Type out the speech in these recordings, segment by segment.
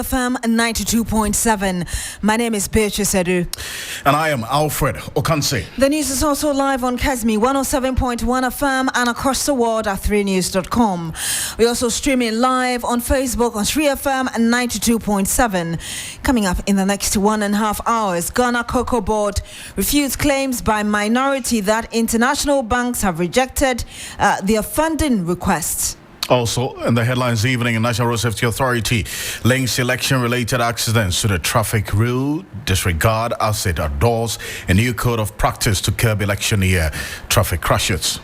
FM 92.7. My name is Beatrice. And I am Alfred Ocansey. The news is also live on Kesmi 107.1 FM and across the world at 3news.com. We're also streaming live on Facebook on 3FM 92.7. Coming up in the next 1.5 hours, Ghana Cocoa Board refutes claims by minority that international banks have rejected their funding requests. Also, in the headlines this evening, National Road Safety Authority links election-related accidents to the traffic rule disregard as it adores a new code of practice to curb election year traffic crashes.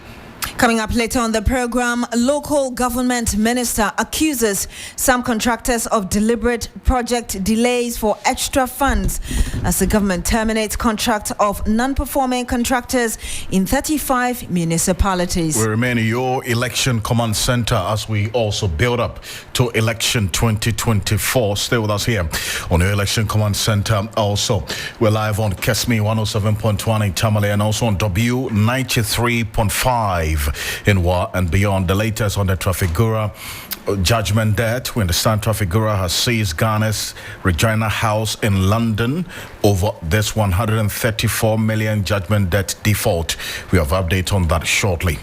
Coming up later on the program, local government minister accuses some contractors of deliberate project delays for extra funds as the government terminates contract of non-performing contractors in 35 municipalities. We remain in your election command center as we also build up to election 2024. Stay with us here on your election command center. Also, we're live on Kesmi 107.1 in Tamale and also on W93.5 in Wa and beyond. The latest on the Trafigura judgment debt. We understand Trafigura has seized Ghana's Regina House in London over this 134 million judgment debt default. We have update on that shortly.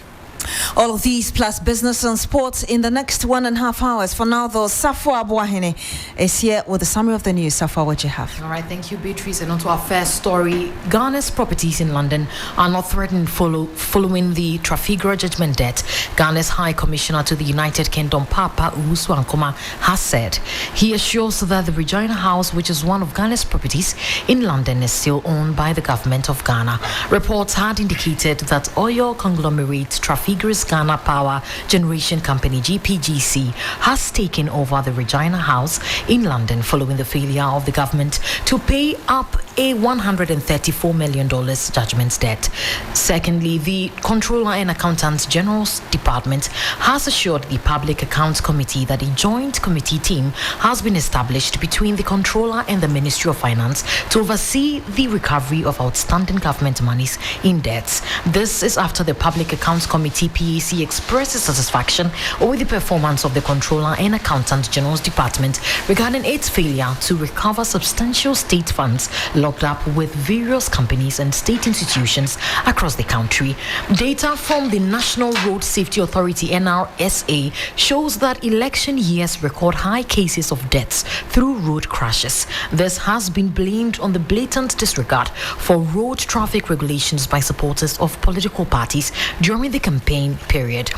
All of these plus business and sports in the next 1.5 hours. For now, though, Safwa Abuahene is here with a summary of the news. Safwa, what do you have? All right, thank you, Beatrice. And on to our first story. Ghana's properties in London are not threatened following the Trafigura judgment debt. Ghana's High Commissioner to the United Kingdom, Papa Owusu Ankoma, has said. He assures that the Regina House, which is one of Ghana's properties in London, is still owned by the government of Ghana. Reports had indicated that oil conglomerate Trafigura's Ghana Power Generation Company, GPGC, has taken over the Regina House in London following the failure of the government to pay up a $134 million judgment debt. Secondly, the Controller and Accountant General's Department has assured the Public Accounts Committee that a joint committee team has been established between the Controller and the Ministry of Finance to oversee the recovery of outstanding government monies in debts. This is after the Public Accounts Committee PAC expresses satisfaction with the performance of the Controller and Accountant General's Department regarding its failure to recover substantial state funds locked up with various companies and state institutions across the country. Data from the National Road Safety Authority NRSA shows that election years record high cases of deaths through road crashes. This has been blamed on the blatant disregard for road traffic regulations by supporters of political parties during the campaign period.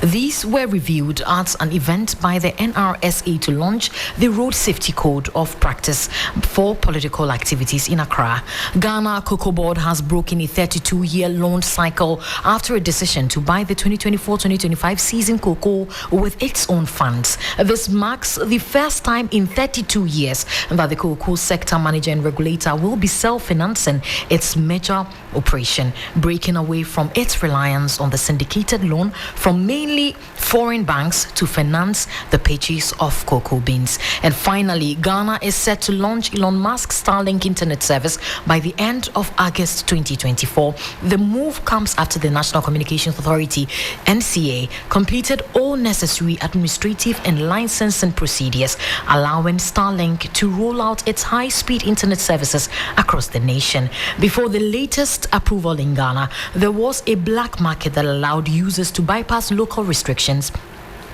These were reviewed at an event by the NRSA to launch the Road Safety Code of Practice for political activities in Accra. Ghana Cocoa Board has broken a 32-year loan cycle after a decision to buy the 2024-2025 season cocoa with its own funds. This marks the first time in 32 years that the cocoa sector manager and regulator will be self-financing its major operation, breaking away from its reliance on the syndicated loan from mainly foreign banks to finance the purchase of cocoa beans. And finally, Ghana is set to launch Elon Musk's Starlink internet service by the end of August 2024. The move comes after the National Communications Authority, NCA, completed all necessary administrative and licensing procedures, allowing Starlink to roll out its high-speed internet services across the nation. Before the latest approval in Ghana, there was a black market that allowed users to bypass local restrictions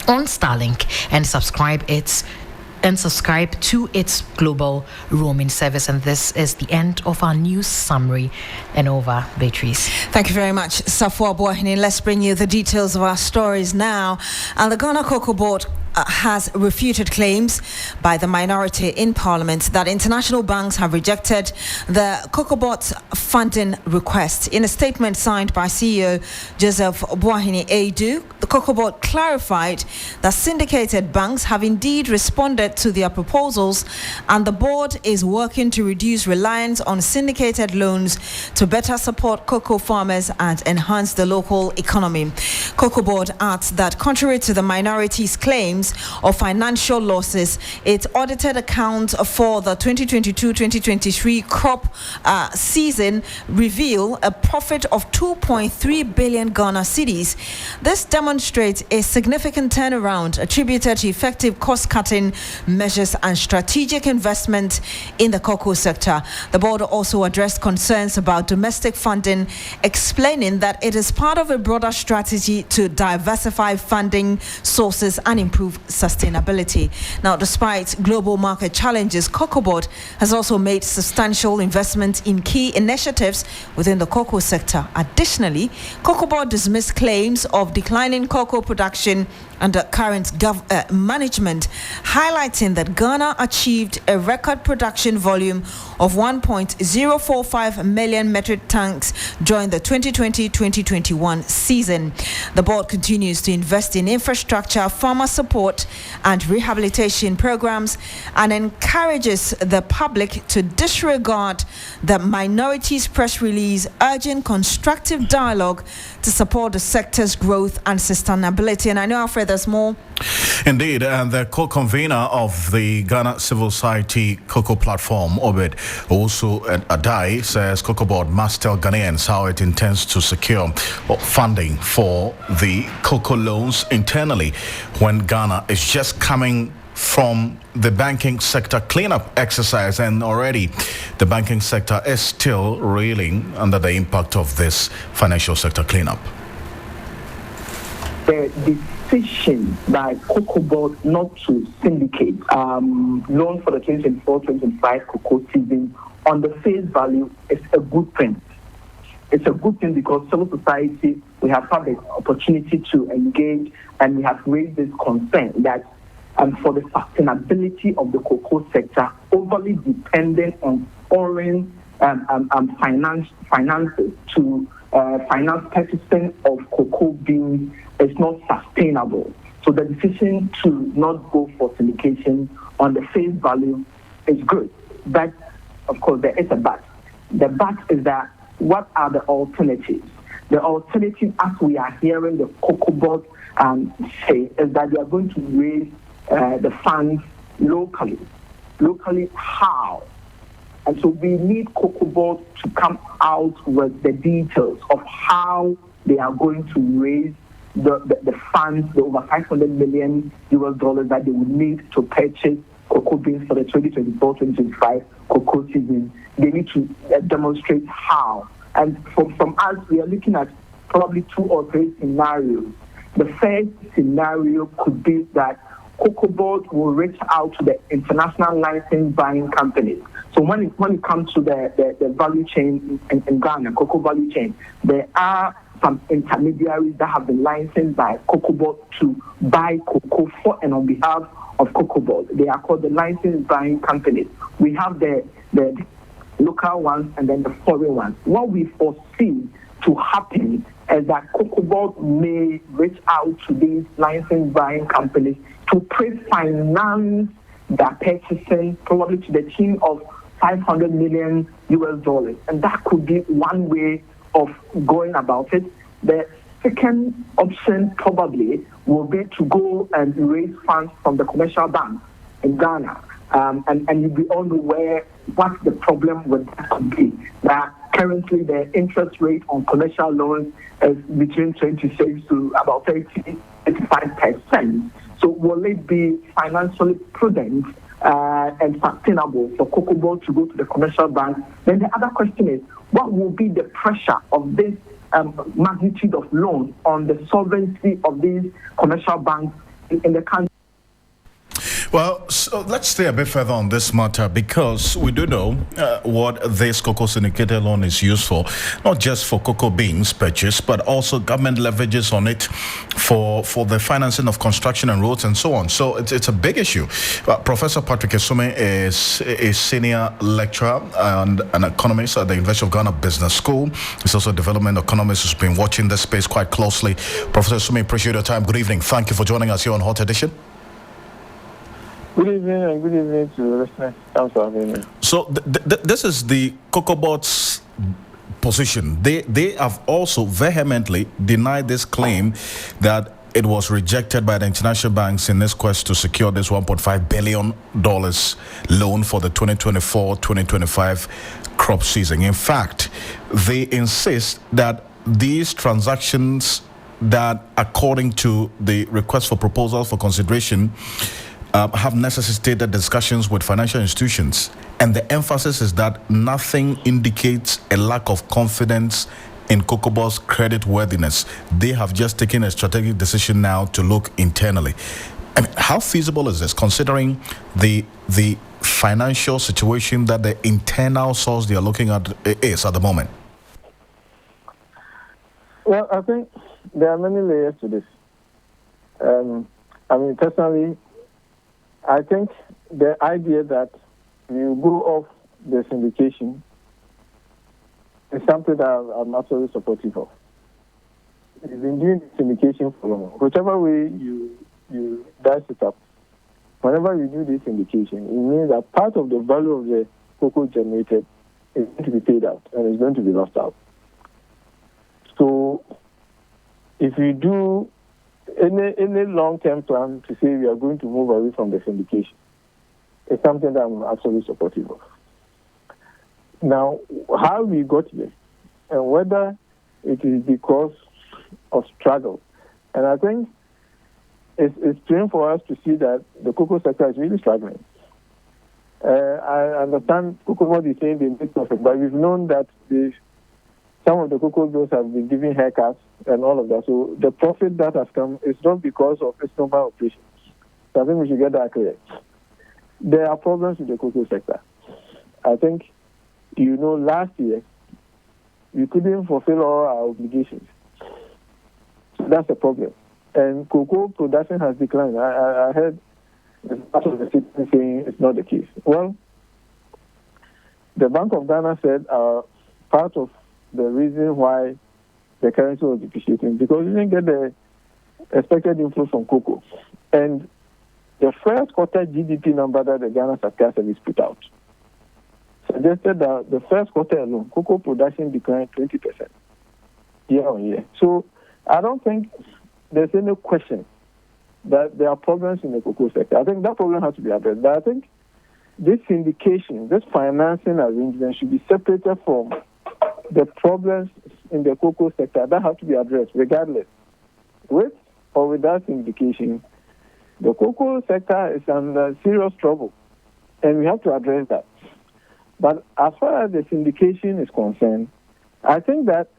on Starlink and subscribe to its global roaming service. And this is the end of our news summary. And over, Beatrice. Thank you very much, Safwa Abuahene. Let's bring you the details of our stories now. And the Ghana Cocoa Board has refuted claims by the minority in Parliament that international banks have rejected the Cocoa Board's funding request. In a statement signed by CEO Joseph Boahene Adu, the Cocoa Board clarified that syndicated banks have indeed responded to their proposals, and the board is working to reduce reliance on syndicated loans to better support cocoa farmers and enhance the local economy. Cocoa Board adds that contrary to the minority's claims, claims of financial losses. Its audited account for the 2022-2023 crop season reveal a profit of 2.3 billion Ghana cedis. This demonstrates a significant turnaround attributed to effective cost-cutting measures and strategic investment in the cocoa sector. The board also addressed concerns about domestic funding, explaining that it is part of a broader strategy to diversify funding sources and improve sustainability. Now, despite global market challenges, Cocoa Board has also made substantial investments in key initiatives within the cocoa sector. Additionally, Cocoa Board dismissed claims of declining cocoa production under current management, highlighting that Ghana achieved a record production volume of 1.045 million metric tons during the 2020-2021 season. The board continues to invest in infrastructure, farmer support, and rehabilitation programs, and encourages the public to disregard the minorities' press release urging constructive dialogue to support the sector's growth and sustainability. And I know, Alfred, there's more. Indeed, and the co-convener of the Ghana Civil Society Cocoa Platform, Obed also Adai, says Cocoa Board must tell Ghanaians how it intends to secure funding for the cocoa loans internally when Ghana is just coming from the banking sector cleanup exercise, and already the banking sector is still reeling under the impact of this financial sector cleanup. The decision by Cocoa Board not to syndicate loans for the 2024-2025 cocoa season on the face value is a good thing. It's a good thing because civil society, we have had the opportunity to engage, and we have raised this concern that for the sustainability of the cocoa sector, overly dependent on foreign finances to finance purchasing of cocoa beans is not sustainable. So the decision to not go for syndication on the face value is good. But, of course, there is a but. The but is that what are the alternatives? The alternative, as we are hearing the Cocoa Board say, is that they are going to raise the funds locally. Locally, how? And so we need Cocoa Board to come out with the details of how they are going to raise the funds, the over $500 million that they would need to purchase cocoa beans for the 2024-2025 cocoa season. They need to demonstrate how. And from us, we are looking at probably 2 or 3 scenarios. The first scenario could be that Cocoa Board will reach out to the international license buying companies. So when it comes to the value chain in Ghana, cocoa value chain, there are some intermediaries that have been licensed by Cocoa Board to buy cocoa for and on behalf of Cocoa Board. They are called the license buying companies. We have the local ones and then the foreign ones. What we foresee to happen is that Cocoa Board may reach out to these license buying companies to pre-finance their purchasing, probably to the tune of $500 million. And that could be one way of going about it. The second option probably will be to go and raise funds from the commercial banks in Ghana. And we all know what the problem with that could be. That currently the interest rate on commercial loans is between 26 to about 35%. So will it be financially prudent and sustainable for Cocoa Board to go to the commercial bank? Then the other question is, what will be the pressure of this magnitude of loans on the solvency of these commercial banks in the country? Well, so let's stay a bit further on this matter, because we do know what this cocoa syndicated loan is used for, not just for cocoa beans purchase, but also government leverages on it for the financing of construction and roads and so on. So it's a big issue. Professor Patrick Esume is a senior lecturer and an economist at the University of Ghana Business School. He's also a development economist who's been watching this space quite closely. Professor Esume, appreciate your time. Good evening. Thank you for joining us here on Hot Edition. Good evening, and good evening to the listeners. Thanks for having me. So this is the Cocoa Board's position. They have also vehemently denied this claim that it was rejected by the international banks in this quest to secure this $1.5 billion loan for the 2024-2025 crop season. In fact, they insist that these transactions that, according to the request for proposal for consideration, have necessitated discussions with financial institutions. And the emphasis is that nothing indicates a lack of confidence in Cocoa's credit worthiness. They have just taken a strategic decision now to look internally. I mean, how feasible is this, considering the financial situation that the internal source they are looking at is at the moment? Well, I think there are many layers to this. Personally, I think the idea that you go off the syndication is something that I'm absolutely supportive of. You've been doing syndication for long. Whichever way you dice it up, whenever you do this syndication, it means that part of the value of the cocoa generated is going to be paid out and is going to be lost out. So if you do any long-term plan to say we are going to move away from the syndication, it's something that I'm absolutely supportive of. Now, how we got here and whether it is because of struggle, and I think it's plain for us to see that the cocoa sector is really struggling. I understand Cocoa is saying they make profit, but we've known that some of the cocoa growers have been giving haircuts and all of that. So the profit that has come is not because of its normal operations. So I think we should get that clear. There are problems with the cocoa sector. I think, last year, we couldn't fulfill all our obligations. So that's the problem. And cocoa production has declined. I heard part of the citizen saying it's not the case. Well, the Bank of Ghana said part of the reason why the currency was depreciating because we didn't get the expected inflow from cocoa. And the first quarter GDP number that the Ghana Statistics Service put out suggested that the first quarter alone, cocoa production declined 20% year on year. So I don't think there's any question that there are problems in the cocoa sector. I think that problem has to be addressed. But I think this syndication, this financing arrangement should be separated from the problems in the cocoa sector that have to be addressed regardless. With or without syndication, the cocoa sector is under serious trouble, and we have to address that. But as far as the syndication is concerned, I think that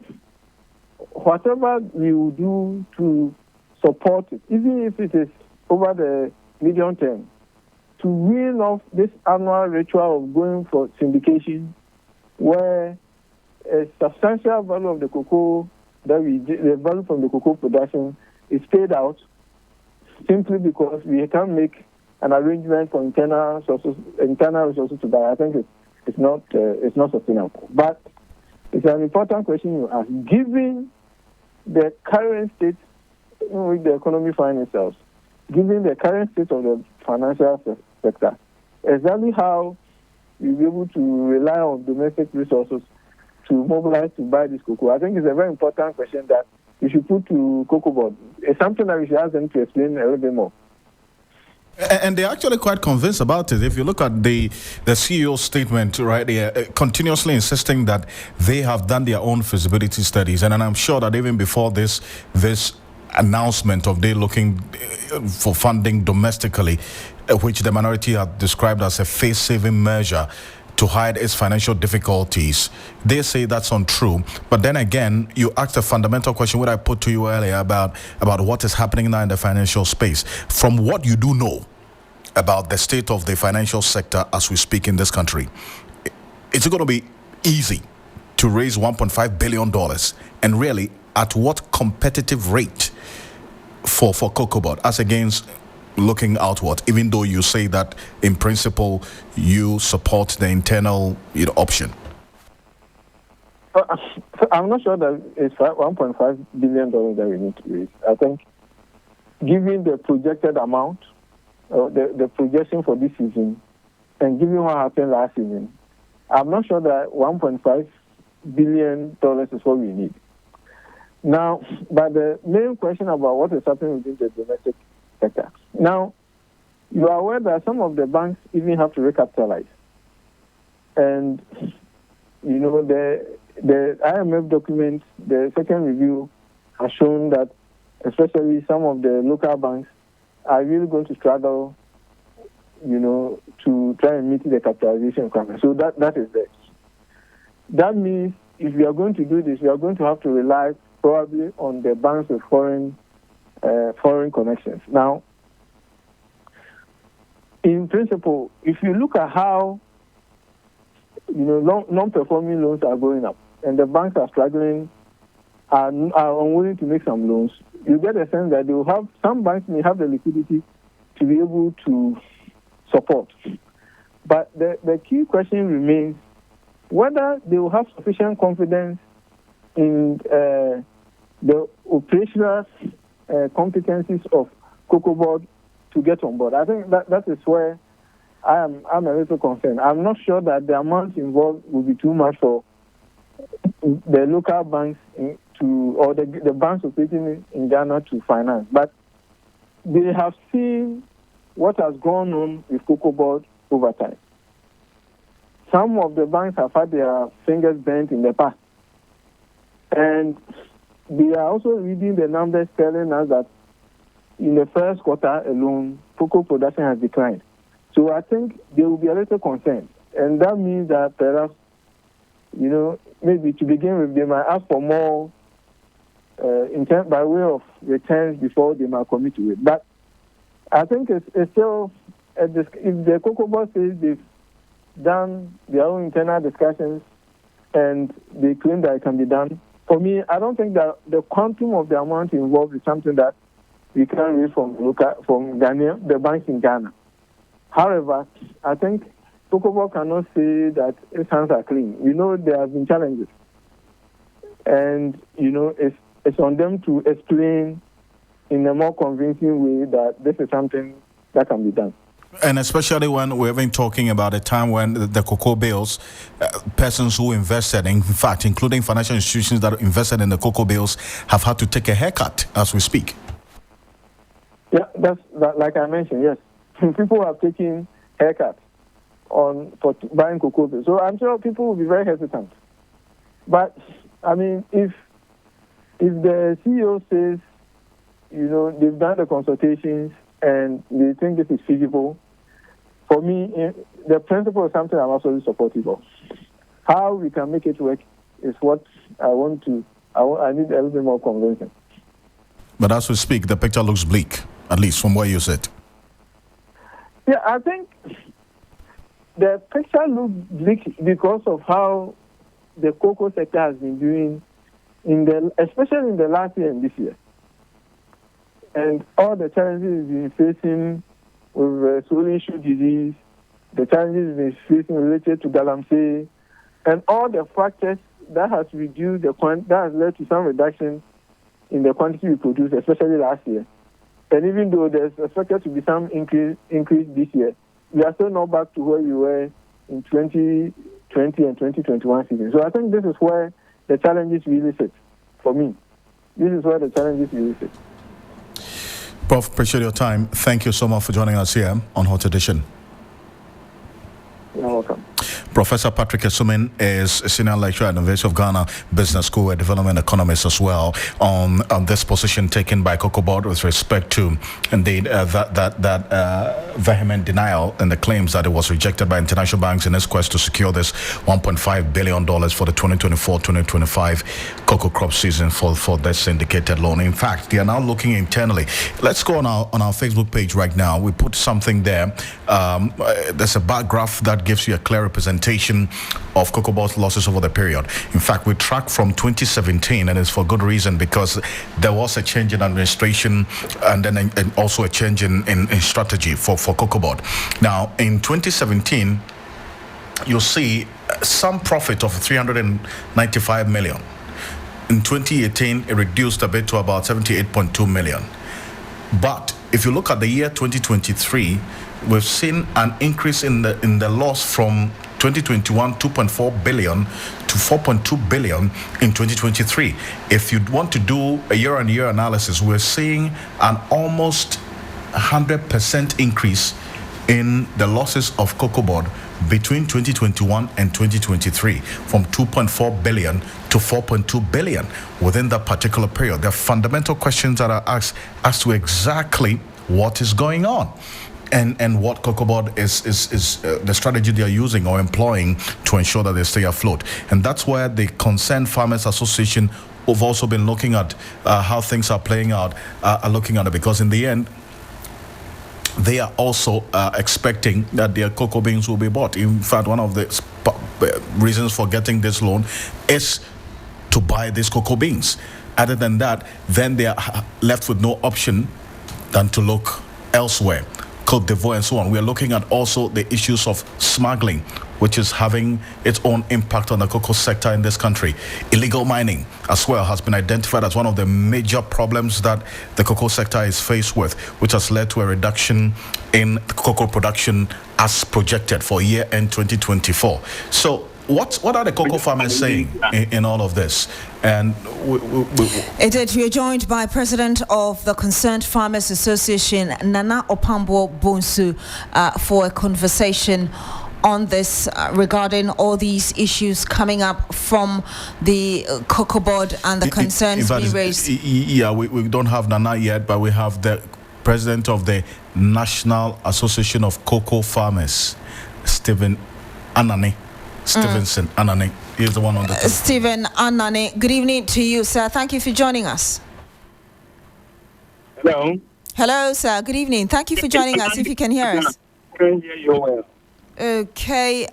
whatever we will do to support it, even if it is over the medium term, to wean off this annual ritual of going for syndication, where a substantial value of the cocoa the value from the cocoa production is paid out simply because we can't make an arrangement for internal resources to buy. I think it's not sustainable. But it's an important question you ask. Given the current state in which the economy finds itself, given the current state of the financial sector, exactly how we'll be able to rely on domestic resources to mobilize to buy this cocoa, I think it's a very important question that we should put to Cocoa Board. It's something that we should ask them to explain a little bit more. And they're actually quite convinced about it. If you look at the CEO's statement, right, they're continuously insisting that they have done their own feasibility studies. And I'm sure that even before this announcement of they looking for funding domestically, which the minority have described as a face-saving measure to hide its financial difficulties, they say that's untrue. But then again, you asked a fundamental question, what I put to you earlier about what is happening now in the financial space. From what you do know about the state of the financial sector as we speak in this country, it's going to be easy to raise $1.5 billion, and really at what competitive rate for Cocoa Board as against looking outward, even though you say that in principle you support the internal option? I'm not sure that it's $1.5 billion that we need to raise. I think given the projected amount, the projection for this season, and given what happened last season, I'm not sure that $1.5 billion is what we need. Now, but the main question about what is happening within the domestic sector. Now, you are aware that some of the banks even have to recapitalize. And, you know, the IMF document, the second review, has shown that especially some of the local banks are really going to struggle, you know, to try and meet the capitalization requirement. So that is there. That means if we are going to do this, we are going to have to rely probably on the banks with foreign connections. Now, in principle, if you look at how, you know, non-performing loans are going up and the banks are struggling, are unwilling to make some loans, you get a sense that they will have, some banks may have the liquidity to be able to support. But the key question remains whether they will have sufficient confidence in the operational competencies of Cocoa Board to get on board. I think that is where I'm a little concerned. I'm not sure that the amount involved will be too much for the local banks or the banks operating in Ghana to finance. But they have seen what has gone on with Cocoa Board over time. Some of the banks have had their fingers bent in the past. And they are also reading the numbers telling us that in the first quarter alone, cocoa production has declined. So I think they will be a little concerned. And that means that perhaps, you know, maybe to begin with, they might ask for more by way of returns before they might commit to it. But I think it's still, if the Cocoa Board says they've done their own internal discussions and they claim that it can be done, for me, I don't think that the quantum of the amount involved is something that we can read from Ghana, the banks in Ghana. However, I think Cocoa Board cannot say that its hands are clean. We know there have been challenges. And, you know, it's on them to explain in a more convincing way that this is something that can be done. And especially when we've been talking about a time when the cocoa bills, persons who invested, in fact, including financial institutions that invested in the cocoa bills, have had to take a haircut as we speak. Yeah, that's like I mentioned, yes. People have taken haircuts for buying cocoa bills. So I'm sure people will be very hesitant. But, I mean, if the CEO says, you know, they've done the consultations and they think this is feasible, for me, the principle is something I'm absolutely supportive of. How we can make it work is what I need a little bit more convincing. But as we speak, the picture looks bleak, at least from where you sit. Yeah, I think the picture looks bleak because of how the cocoa sector has been doing, especially in the last year and this year. And all the challenges we've been facing with swollen shoe disease, the challenges we've been facing related to galamsey, and all the factors that has reduced that has led to some reduction in the quantity we produce, especially last year. And even though there's expected to be some increase this year, we are still not back to where we were in 2020 and 2021 season. So I think this is where the challenges really sit. For me, this is where the challenges really sit. Prof, appreciate your time. Thank you so much for joining us here on Hot Edition. You're welcome. Professor Patrick Esumin is a senior lecturer at the University of Ghana Business School, a development economist as well, on this position taken by Cocoa Board with respect to, indeed, that vehement denial and the claims that it was rejected by international banks in its quest to secure this $1.5 billion for the 2024-2025 cocoa crop season for this syndicated loan. In fact, they are now looking internally. Let's go on our Facebook page right now. We put something there. There's a bar graph that gives you a clear representation of Cocoa Board's losses over the period. In fact, we track from 2017, and it's for good reason, because there was a change in administration and then also a change in strategy for Cocoa Board. Now, in 2017, you'll see some profit of 395 million. In 2018, it reduced a bit to about 78.2 million. But if you look at the year 2023, we've seen an increase in the loss from 2021, 2.4 billion to 4.2 billion in 2023. If you want to do a year-on-year analysis, we're seeing an almost 100% increase in the losses of Cocoa Board between 2021 and 2023, from 2.4 billion to 4.2 billion within that particular period. There are fundamental questions that are asked as to exactly what is going on and what Cocoa Board is the strategy they are using or employing to ensure that they stay afloat. And that's where the Concerned Farmers Association have also been looking at how things are playing out, are looking at it, because in the end, they are also expecting that their cocoa beans will be bought. In fact, one of the reasons for getting this loan is to buy these cocoa beans. Other than that, then they are left with no option than to look elsewhere, Côte d'Ivoire and so on. We are looking at also the issues of smuggling, which is having its own impact on the cocoa sector in this country. Illegal mining as well has been identified as one of the major problems that the cocoa sector is faced with, which has led to a reduction in cocoa production as projected for year-end 2024. So what are the cocoa farmers saying in all of this? And we are joined by President of the Concerned Farmers Association, Nana Opambo Bonsu, for a conversation on this regarding all these issues coming up from the Cocoa Board and the concerns being raised. Yeah, we don't have Nana yet, but we have the President of the National Association of Cocoa Farmers, Stevenson Anani. He's the one on the top. Stephen Anani, good evening to you, sir. Thank you for joining us. Hello. Hello, sir. Good evening. Thank you for joining us. If you can hear us. I can hear you well. Okay.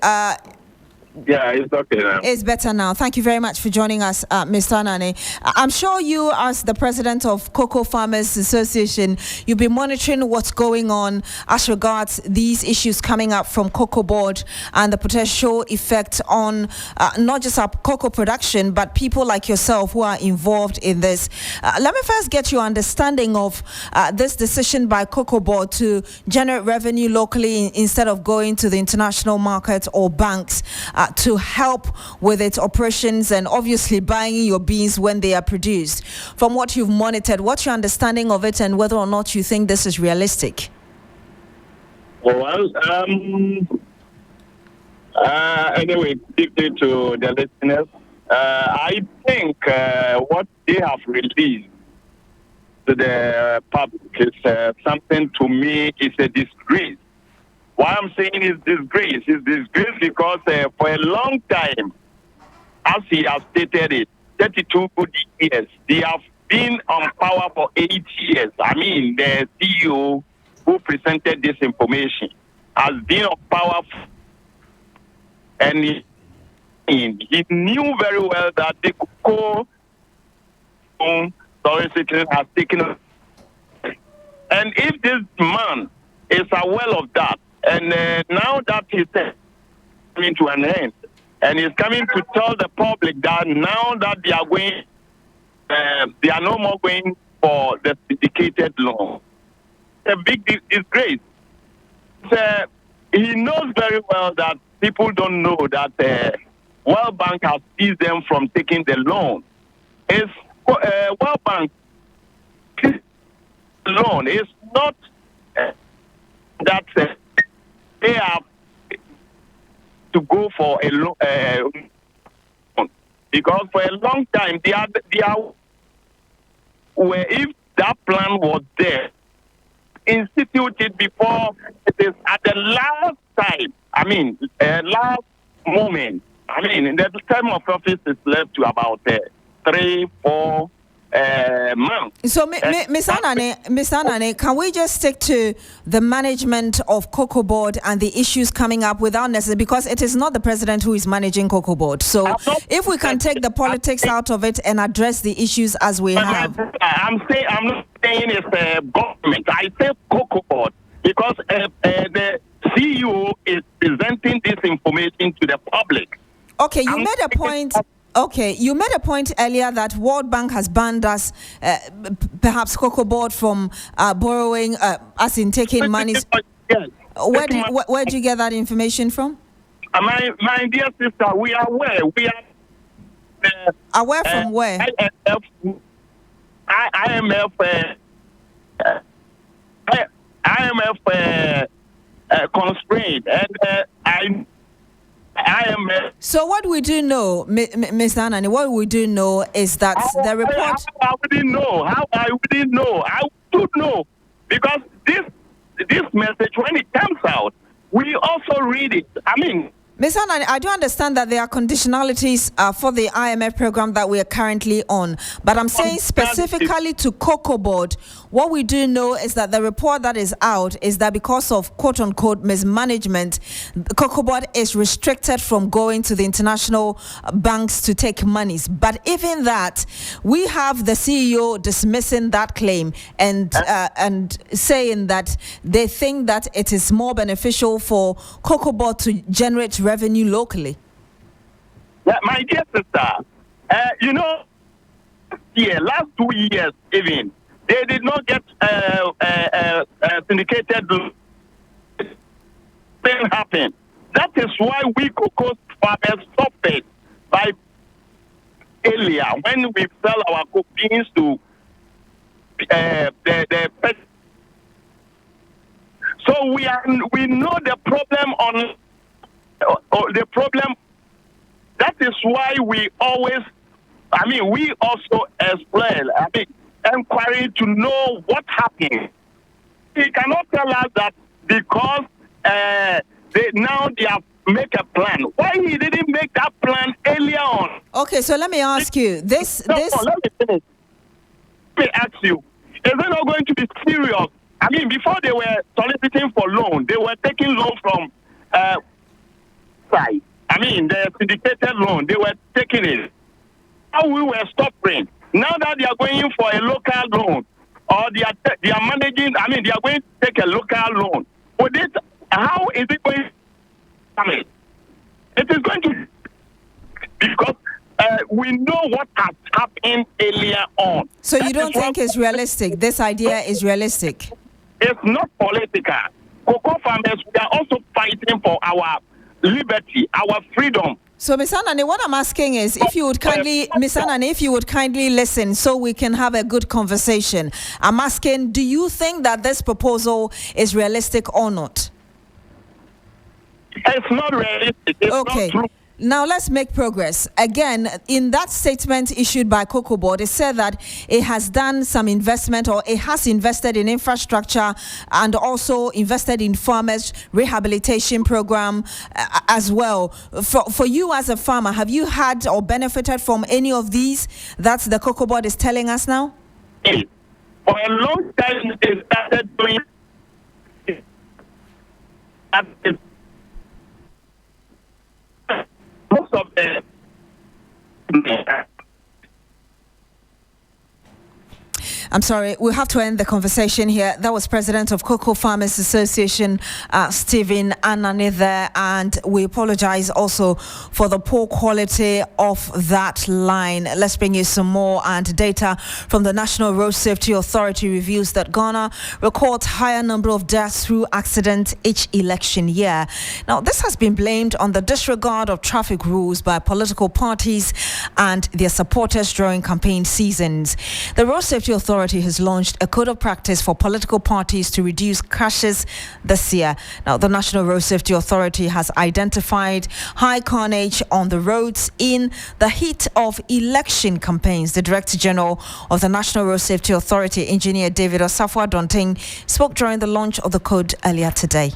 Yeah, it's okay now. It's better now. Thank you very much for joining us, Mr. Anani. I'm sure you, as the president of Cocoa Farmers Association, you've been monitoring what's going on as regards these issues coming up from Cocoa Board and the potential effect on not just our cocoa production, but people like yourself who are involved in this. Let me first get your understanding of this decision by Cocoa Board to generate revenue locally instead of going to the international market or banks to help with its operations and obviously buying your beans when they are produced. From what you've monitored, what's your understanding of it and whether or not you think this is realistic? Well, anyway, quickly to the listeners, I think what they have released to the public is something to me is a disgrace. Why I'm saying is disgrace because for a long time, as he has stated it, 32 good years, they have been on power for 8 years. I mean, the CEO who presented this information has been on power, and he knew very well that the cocoa solicitor has taken. And if this man is aware of that, and now that he's coming to an end, and he's coming to tell the public that now that they are going, they are no more going for the syndicated loan. It's a big disgrace. He knows very well that people don't know that World Bank has seized them from taking the loan. It's World Bank loan is not that they have to go for a loan because for a long time they are where if that plan was there, instituted before it is at the last time. I mean, last moment. I mean, the term of office is left to about 3-4 months. So, Mr. Anani, can we just stick to the management of Cocoa Board and the issues coming up without necessarily, because it is not the president who is managing Cocoa Board. So, if we can take the politics out of it and address the issues as we have. I'm not saying it's government. I say Cocoa Board because the CEO is presenting this information to the public. Okay, you made a point. Okay, you made a point earlier that World Bank has banned us, perhaps Cocoa Board, from borrowing, as in taking money. Where do you get that information from? My dear sister, we are aware. We are aware from where? IMF constrained, and IMF. So what we do know, Mr. Anani, what we do know is that the report. I wouldn't know. How I wouldn't know. I should know, because this message, when it comes out, we also read it. I mean, Ms. Anani, I do understand that there are conditionalities for the IMF program that we are currently on, but I'm saying specifically to Cocoa Board, what we do know is that the report that is out is that because of quote-unquote mismanagement, Cocoa Board is restricted from going to the international banks to take monies. But even that, we have the CEO dismissing that claim and saying that they think that it is more beneficial for Cocoa Board to generate revenue locally. Yeah, my dear sister, last 2 years even, they did not get syndicated. Thing happened. That is why we cocoa farmers suffered by earlier when we sell our beans to the pet. So we know the problem on. The problem, that is why we always, we also explain, inquiry to know what happened. He cannot tell us that because they have make a plan. Why he didn't make that plan earlier on? Okay, so let me ask you, this... Let me finish. Let me ask you, is it not going to be serious? Before they were soliciting for loan, they were taking loan from... the syndicated loan, they were taking it. How we were stopping. Now that they are going for a local loan, or they are managing, they are going to take a local loan. With it, how is it going to it is going to, because we know what has happened earlier on. So you don't think it's realistic? This idea is realistic? It's not political. Cocoa farmers, we are also fighting for our liberty, our freedom. So, Ms. Anani, what I'm asking is, if you would kindly, Ms. Anani, if you would kindly listen so we can have a good conversation. I'm asking, do you think that this proposal is realistic or not? It's not realistic. It's okay. Not true. Now let's make progress. Again, in that statement issued by Cocoa Board, it said that it has done some investment, or it has invested in infrastructure and also invested in farmers rehabilitation program as well. For you as a farmer, have you had or benefited from any of these that the Cocoa Board is telling us now? For a long time, they started doing most of them. I'm sorry, we'll have to end the conversation here. That was President of Cocoa Farmers Association, Stephen Anani there, and we apologize also for the poor quality of that line. Let's bring you some more, and data from the National Road Safety Authority reveals that Ghana records higher number of deaths through accident each election year. Now, this has been blamed on the disregard of traffic rules by political parties and their supporters during campaign seasons. The Road Safety Authority has launched a code of practice for political parties to reduce crashes this year. Now, the National Road Safety Authority has identified high carnage on the roads in the heat of election campaigns. The Director General of the National Road Safety Authority, Engineer David Osafo-Adonting, spoke during the launch of the code earlier today.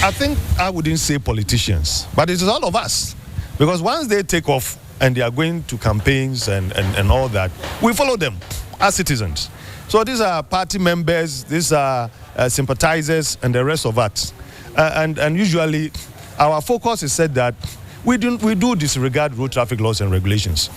I think I wouldn't say politicians, but it is all of us. Because once they take off and they are going to campaigns and all that, we follow them as citizens. So these are party members, these are sympathizers, and the rest of us. And usually our focus is said that we do disregard road traffic laws and regulations.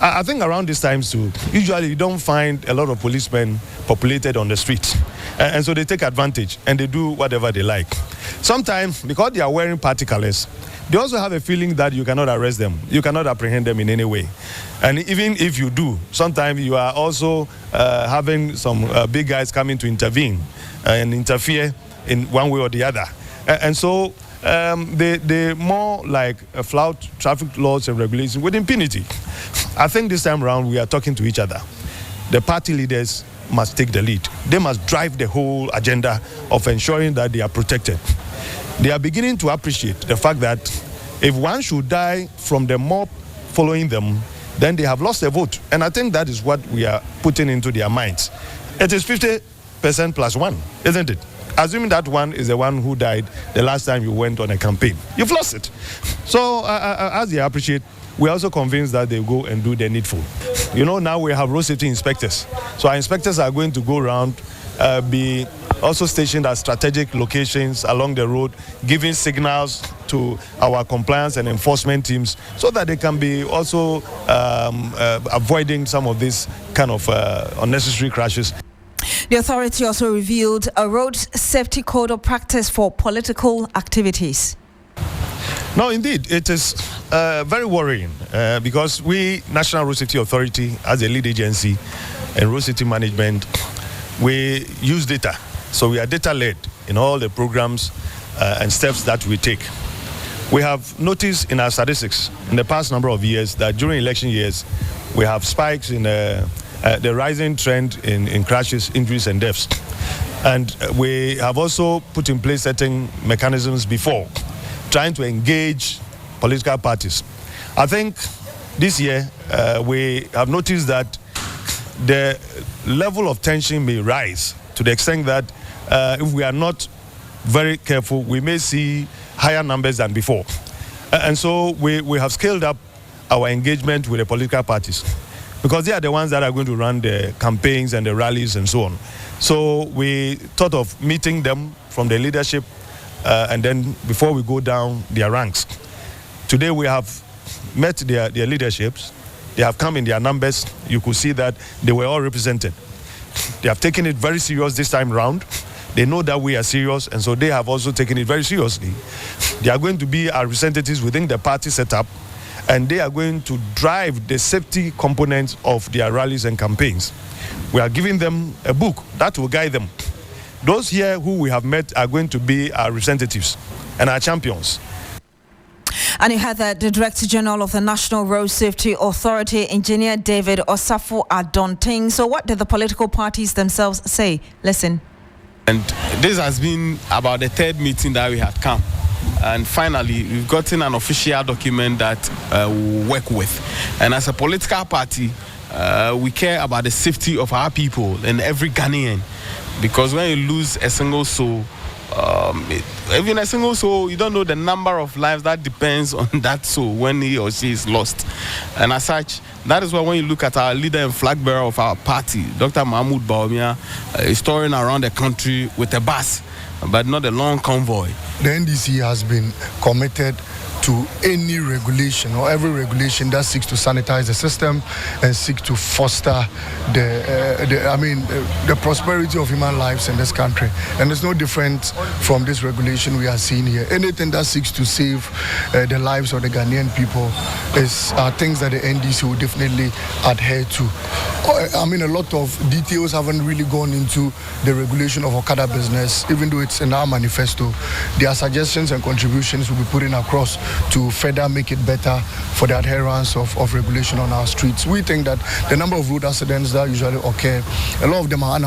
I think around these times too, usually you don't find a lot of policemen populated on the streets. And so they take advantage and they do whatever they like. Sometimes, because they are wearing party colors, they also have a feeling that you cannot arrest them, you cannot apprehend them in any way. And even if you do, sometimes you are also having some big guys coming to intervene and interfere in one way or the other. And so they more like flout traffic laws and regulations with impunity. I think this time around we are talking to each other. The party leaders must take the lead. They must drive the whole agenda of ensuring that they are protected. They are beginning to appreciate the fact that if one should die from the mob following them, then they have lost their vote. And I think that is what we are putting into their minds. It is 50% plus one, isn't it? Assuming that one is the one who died the last time you went on a campaign. You've lost it. So as they appreciate, we're also convinced that they go and do the needful. You know, now we have road safety inspectors. So our inspectors are going to go around, be also stationed at strategic locations along the road, giving signals to our compliance and enforcement teams so that they can be also avoiding some of these kind of unnecessary crashes. The authority also revealed a road safety code of practice for political activities. No, indeed, it is very worrying because we, National Road Safety Authority, as a lead agency in road safety management, we use data. So we are data-led in all the programs and steps that we take. We have noticed in our statistics in the past number of years that during election years, we have spikes in the rising trend in crashes, injuries, and deaths. And we have also put in place certain mechanisms before, trying to engage political parties. I think this year we have noticed that the level of tension may rise to the extent that if we are not very careful, we may see higher numbers than before. And so we have scaled up our engagement with the political parties because they are the ones that are going to run the campaigns and the rallies and so on. So we thought of meeting them from the leadership and then before we go down their ranks. Today we have met their leaderships. They have come in their numbers. You could see that they were all represented. They have taken it very serious this time round. They know that we are serious, and so they have also taken it very seriously. They are going to be our representatives within the party setup, and they are going to drive the safety components of their rallies and campaigns. We are giving them a book that will guide them. Those here who we have met are going to be our representatives and our champions. And you heard that the Director General of the National Road Safety Authority, Engineer David Osafo Adonting. So what did the political parties themselves say? Listen. And this has been about the third meeting that we had come. And finally, we've gotten an official document that we'll work with. And as a political party, we care about the safety of our people and every Ghanaian. Because when you lose a single soul, even a single soul, you don't know the number of lives that depends on that soul when he or she is lost. And as such, that is why when you look at our leader and flag bearer of our party, Dr. Mahmoud Bawumia, is touring around the country with a bus, but not a long convoy. The NDC has been committed to any regulation or every regulation that seeks to sanitize the system and seek to foster the prosperity of human lives in this country. And it's no different from this regulation we are seeing here. Anything that seeks to save the lives of the Ghanaian people are things that the NDC will definitely adhere to. A lot of details haven't really gone into the regulation of Okada business, even though it's in our manifesto. There are suggestions and contributions we'll be putting across to further make it better for the adherence of regulation on our streets. We think that the number of road accidents that usually occur, a lot of them are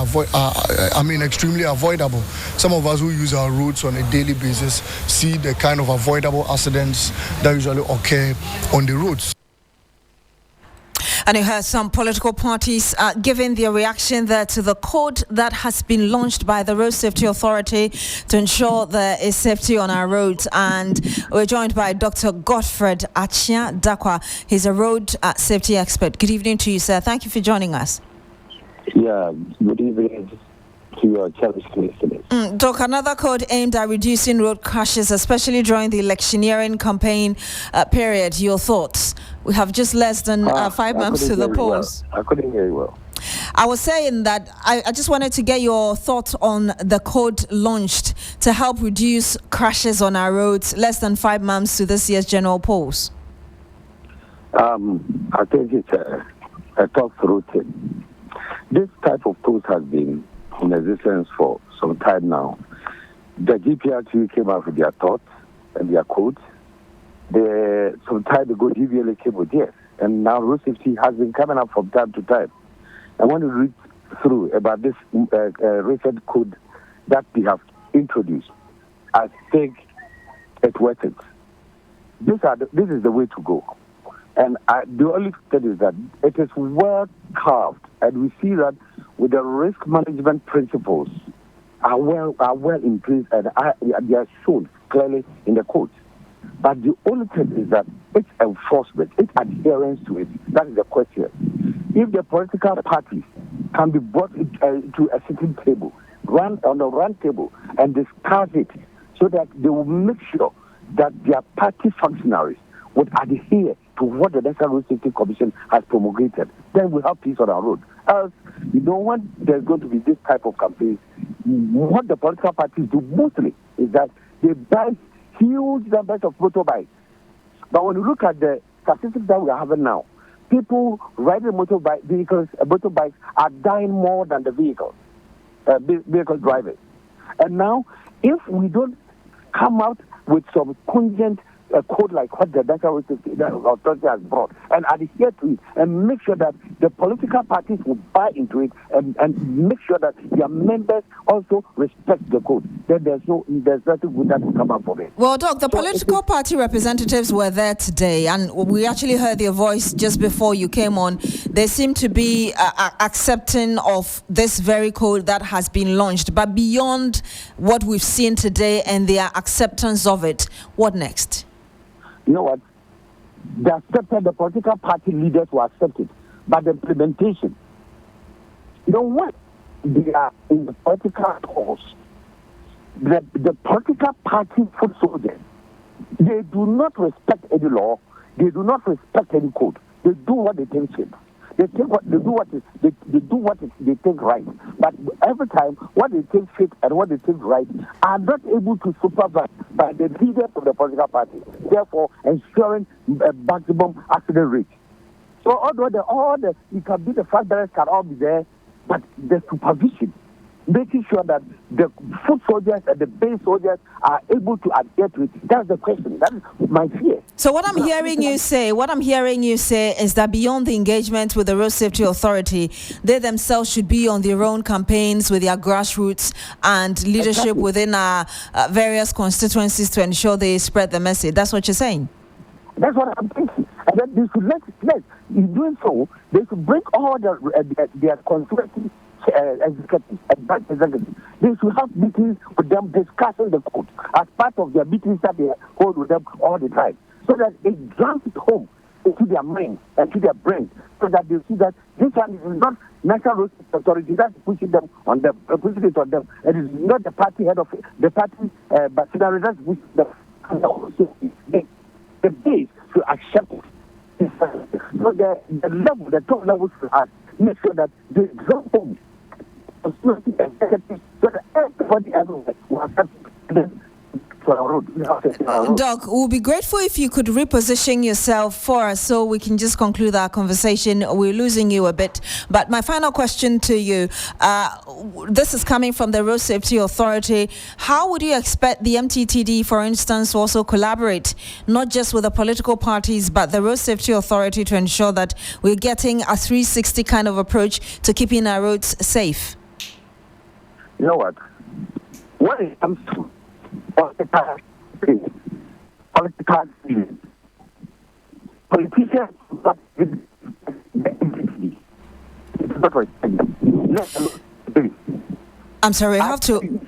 extremely avoidable. Some of us who use our roads on a daily basis see the kind of avoidable accidents that usually occur on the roads. And you heard some political parties giving their reaction there to the code that has been launched by the Road Safety Authority to ensure there is safety on our roads. And we're joined by Dr. Godfred Achia Dakwa. He's a road safety expert. Good evening to you, sir. Thank you for joining us. Yeah, good evening to your cherished listeners. Doc, another code aimed at reducing road crashes, especially during the electioneering campaign period. Your thoughts? We have just less than 5 months to the polls. I couldn't hear you well. I was saying that I just wanted to get your thoughts on the code launched to help reduce crashes on our roads less than 5 months to this year's general polls. I think it's a thought-through thing. This type of tools has been in existence for some time now. The GPRT came out with their thoughts and their codes. Some time ago, DVLA came with theirs. And now road safety has been coming up from time to time. I want to read through about this recent code that we have introduced. I think it's worth it. This is the way to go. And the only thing is that it is well carved, and we see that with the risk management principles are well in place, and they are shown clearly in the code. But the only thing is that its enforcement, its adherence to it, that is the question. If the political parties can be brought to a sitting table, run on a round table, and discuss it, so that they will make sure that their party functionaries would adhere to what the National Road Safety Commission has promulgated, then we'll have peace on our road. Else, you don't want there's going to be this type of campaigns. What the political parties do mostly is that they buy huge numbers of motorbikes. But when you look at the statistics that we are having now, people riding motorbikes are dying more than the vehicle drivers. And now, if we don't come out with some cogent code like what the National Road Safety Authority has brought and adhere to it and make sure that the political parties will buy into it and make sure that their members also respect the code, then there's nothing good that will come up from it. Well, Doc, the political party representatives were there today, and we actually heard their voice just before you came on. They seem to be accepting of this very code that has been launched. But beyond what we've seen today and their acceptance of it, what next? You know what? The political party leaders will accept it, but the implementation, you know what? They are in the political cause. The political party foot soldiers, they do not respect any law. They do not respect any code. They do what they think fit. They do what they think right. But every time, what they think fit and what they think right are not able to supervise by the leaders of the political party, therefore ensuring a maximum accident rate. So although you can be the flag bearers can all be there, but the supervision, making sure that the foot soldiers and the base soldiers are able to adhere to it. That's the question. That is my fear. So what I'm hearing you say is that beyond the engagement with the Road Safety Authority, they themselves should be on their own campaigns with their grassroots and leadership within our various constituencies to ensure they spread the message. That's what you're saying? That's what I'm thinking. And then they should let in doing so, they should bring all their constituencies executives. They should have meetings with them discussing the code as part of their meetings that they hold with them all the time, so that it drums it home into their minds and to their brains, so that they see that this one is not National Road Safety Authority that's pushing it on them. It is not the party head of the party, but that's pushing them. The base should accept it. So the top level should have make sure that they drop home. So that everybody everywhere will accept it. Doc, we'll be grateful if you could reposition yourself for us so we can just conclude our conversation. We're losing you a bit. But my final question to you, this is coming from the Road Safety Authority. How would you expect the MTTD, for instance, to also collaborate, not just with the political parties, but the Road Safety Authority to ensure that we're getting a 360 kind of approach to keeping our roads safe? You know what? When it comes to politicians I'm sorry, I have to.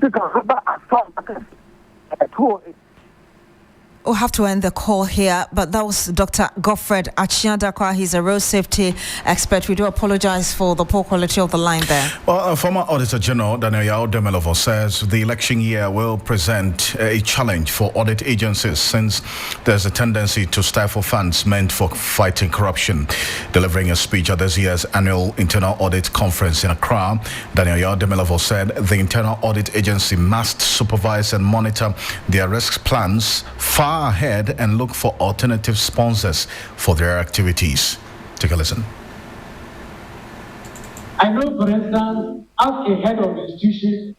we'll have to end the call here, but that was Dr. Godfred Achiadakwa. He's a road safety expert. We do apologize for the poor quality of the line there. Well, former Auditor General Daniel Yao Demelovo says the election year will present a challenge for audit agencies since there's a tendency to stifle funds meant for fighting corruption. Delivering a speech at this year's annual Internal Audit Conference in Accra, Daniel Yao Demelovo said the Internal Audit Agency must supervise and monitor their risk plans far ahead and look for alternative sponsors for their activities. Take a listen. I know, for instance, as a head of institution,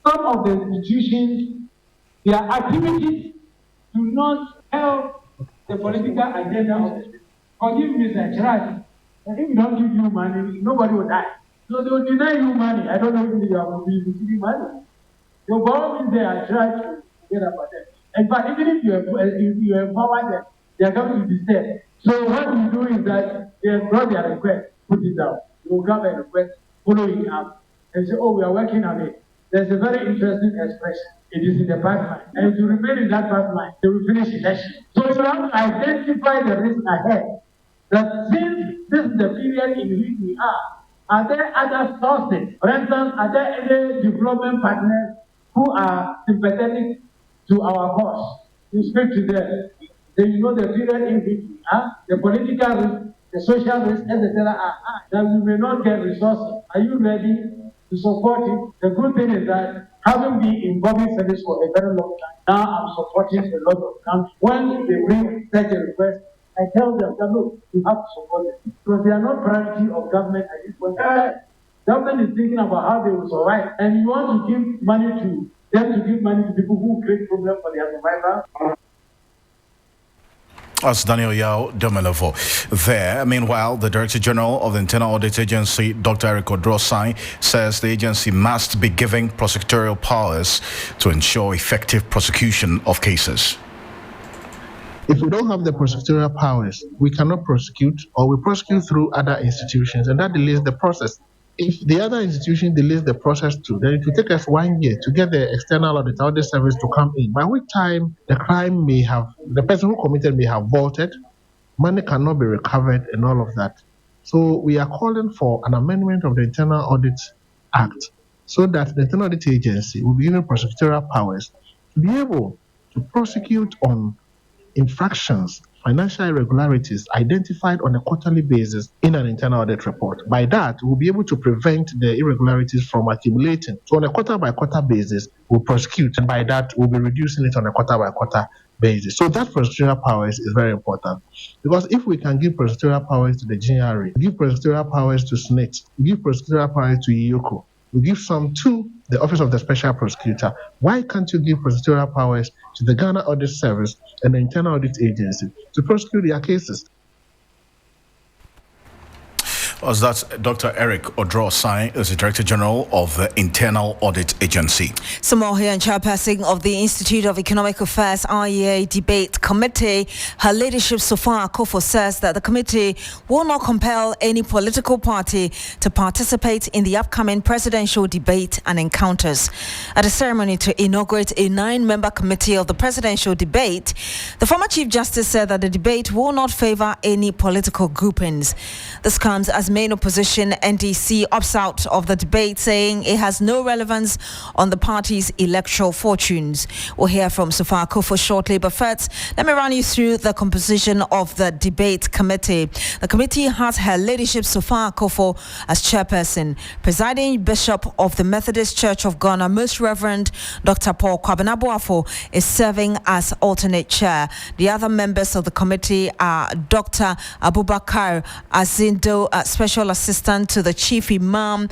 some of the institutions, their activities do not help the political agenda of the state. Forgive me, Mr. Chirag, if we don't give you money, nobody will die. So they will deny you money. I don't know if you are receiving money. Your government, they are trying to get about them. In fact, even if you empower them, they are going to be disturbed. So what we do is that they brought their request, put it down. We will have a request, follow it up, and say, oh, we are working on it. There's a very interesting expression. It is in the pipeline. And to remain in that pipeline, they will finish election. So you have to identify the risk ahead. That since this is the period in which we are there other sources? For instance, are there any development partners who are sympathetic to our cause? You speak to them. Then you know the period in which we are, the political risk, the social risk, etc. are that we may not get resources. Are you ready to support it? The good thing is that having been in public service for a very long time, now I'm supporting a lot of countries. When they bring such a request, I tell them that look, you have to support them. Because they are not priority of government at this point. Government is thinking about how they will survive. And you want to give money to them to give money to people who create problems for their survival. That's Daniel Yao Demelovo there. Meanwhile, the Director General of the Internal Audit Agency, Dr. Eric Odrosai, says the agency must be given prosecutorial powers to ensure effective prosecution of cases. If we don't have the prosecutorial powers, we cannot prosecute, or we prosecute through other institutions, and that delays the process. If the other institution delays the process too, then it will take us 1 year to get the external audit service to come in, by which time the person who committed may have vaulted, money cannot be recovered and all of that. So we are calling for an amendment of the Internal Audit Act so that the Internal Audit Agency will be given prosecutorial powers to be able to prosecute on infractions, financial irregularities identified on a quarterly basis in an internal audit report. By that, we'll be able to prevent the irregularities from accumulating. So on a quarter-by-quarter basis, we'll prosecute, and by that, we'll be reducing it on a quarter-by-quarter basis. So that prosecutorial powers is very important. Because if we can give prosecutorial powers to the GRA, give prosecutorial powers to SNIT, give prosecutorial powers to IOCO, we give some to the Office of the Special Prosecutor. Why can't you give prosecutorial powers to the Ghana Audit Service and the Internal Audit Agency to prosecute their cases? That's Dr. Eric Odrosai, is the Director General of the Internal Audit Agency. Some more here, and chairperson of the Institute of Economic Affairs IEA Debate Committee, Her Ladyship Sofa Akrofi, says that the committee will not compel any political party to participate in the upcoming presidential debate and encounters. At a ceremony to inaugurate a 9-member committee of the presidential debate, the former Chief Justice said that the debate will not favor any political groupings. This comes as main opposition NDC opts out of the debate, saying it has no relevance on the party's electoral fortunes. We'll hear from Sofa Akrofi shortly, but first, let me run you through the composition of the debate committee. The committee has Her Ladyship Sofa Akrofi as chairperson. Presiding Bishop of the Methodist Church of Ghana, Most Reverend Dr. Paul Kwabenaboafo, is serving as alternate chair. The other members of the committee are Dr. Abubakar Azindo, Special Assistant to the Chief Imam.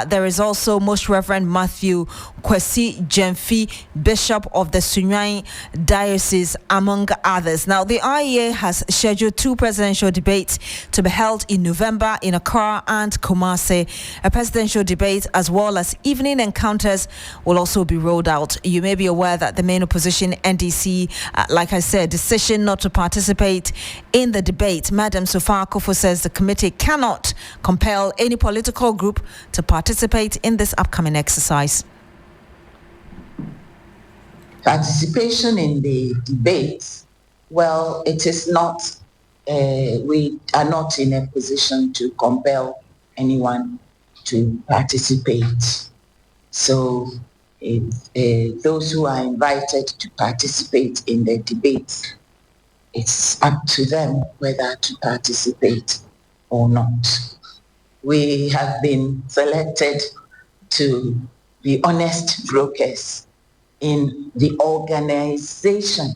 There is also Most Reverend Matthew Kwesi Jemfi, Bishop of the Sunyani Diocese, among others. Now, the IEA has scheduled 2 presidential debates to be held in November in Accra and Kumasi. A presidential debate as well as evening encounters will also be rolled out. You may be aware that the main opposition NDC, like I said, decision not to participate in the debate. Madam Sofa Akrofi says the committee cannot compel any political group to participate in this upcoming exercise. Participation in the debates, well, it is not, we are not in a position to compel anyone to participate. So those who are invited to participate in the debates, it's up to them whether to participate or not. We have been selected to be honest brokers in the organization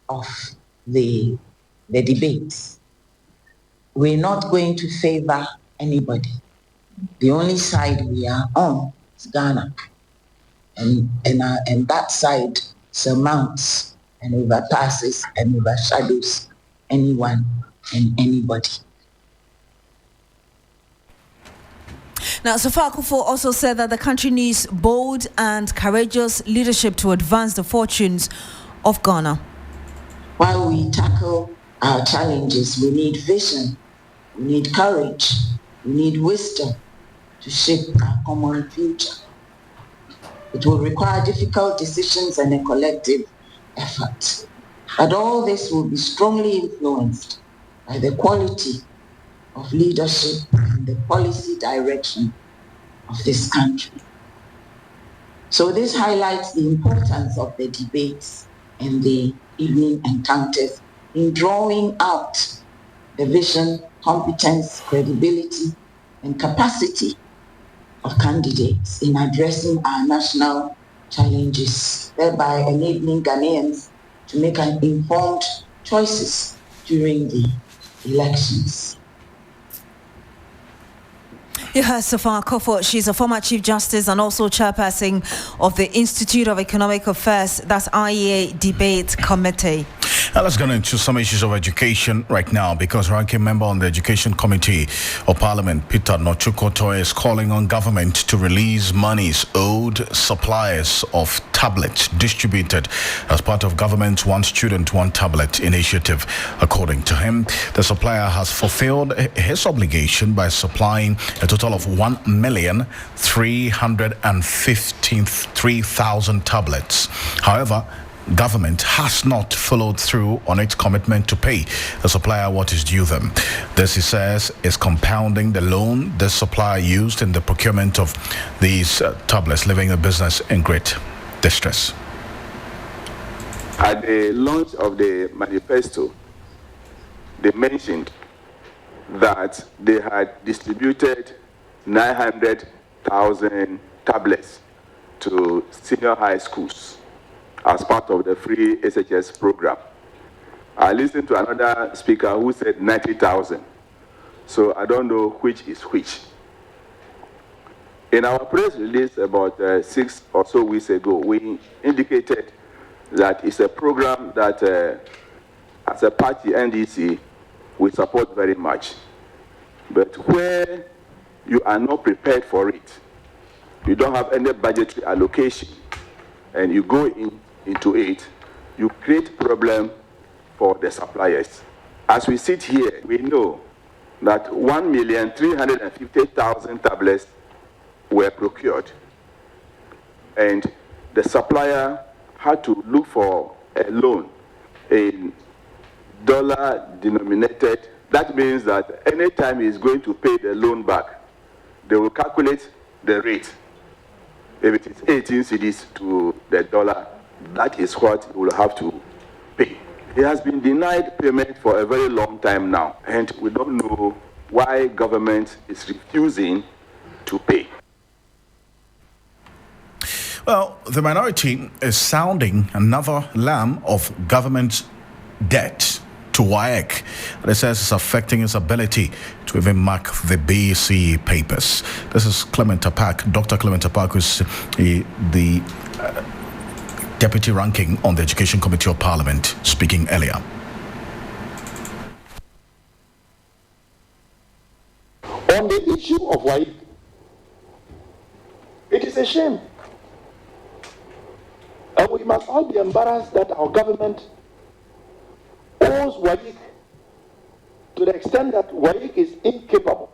of the debates. We're not going to favor anybody. The only side we are on is Ghana. And that side surmounts and overpasses and overshadows anyone and anybody. Now, Safar Akufo also said that the country needs bold and courageous leadership to advance the fortunes of Ghana. While we tackle our challenges, we need vision, we need courage, we need wisdom to shape our common future. It will require difficult decisions and a collective effort. But all this will be strongly influenced by the quality of leadership and the policy direction of this country. So this highlights the importance of the debates and the evening encounters in drawing out the vision, competence, credibility, and capacity of candidates in addressing our national challenges, thereby enabling Ghanaians to make informed choices during the elections. You heard Safar Akufo. She's a former Chief Justice and also chairperson of the Institute of Economic Affairs, that's IEA Debate Committee. Now let's get into some issues of education right now, because ranking member on the Education Committee of Parliament, Peter Nochukoto, is calling on government to release monies owed suppliers of tablets distributed as part of government's One Student, One Tablet initiative. According to him, the supplier has fulfilled his obligation by supplying a total of 1,353,000 tablets. However, government has not followed through on its commitment to pay the supplier what is due them. This, he says, is compounding the loan the supplier used in the procurement of these tablets, leaving the business in great distress. At the launch of the manifesto, they mentioned that they had distributed 900,000 tablets to senior high schools as part of the free SHS program. I listened to another speaker who said 90,000. So I don't know which is which. In our press release about 6 or so weeks ago, we indicated that it's a program that as a party, NDC, we support very much. But where you are not prepared for it, you don't have any budgetary allocation, and you go into it, you create problem for the suppliers. As we sit here, we know that 1,350,000 tablets were procured, and the supplier had to look for a loan in dollar denominated. That means that anytime he's going to pay the loan back, they will calculate the rate. If it is 18 cedis to the dollar, that is what he will have to pay. He has been denied payment for a very long time now, and we don't know why government is refusing to pay. Well, the minority is sounding another alarm of government debt to WAEC. It says it's affecting its ability to even mark the BC papers. This is Clement Apak, Dr. Clement Apak, who's the deputy ranking on the Education Committee of Parliament, speaking earlier. On the issue of WAEC, it is a shame. And we must all be embarrassed that our government owes WAEC to the extent that WAEC is incapable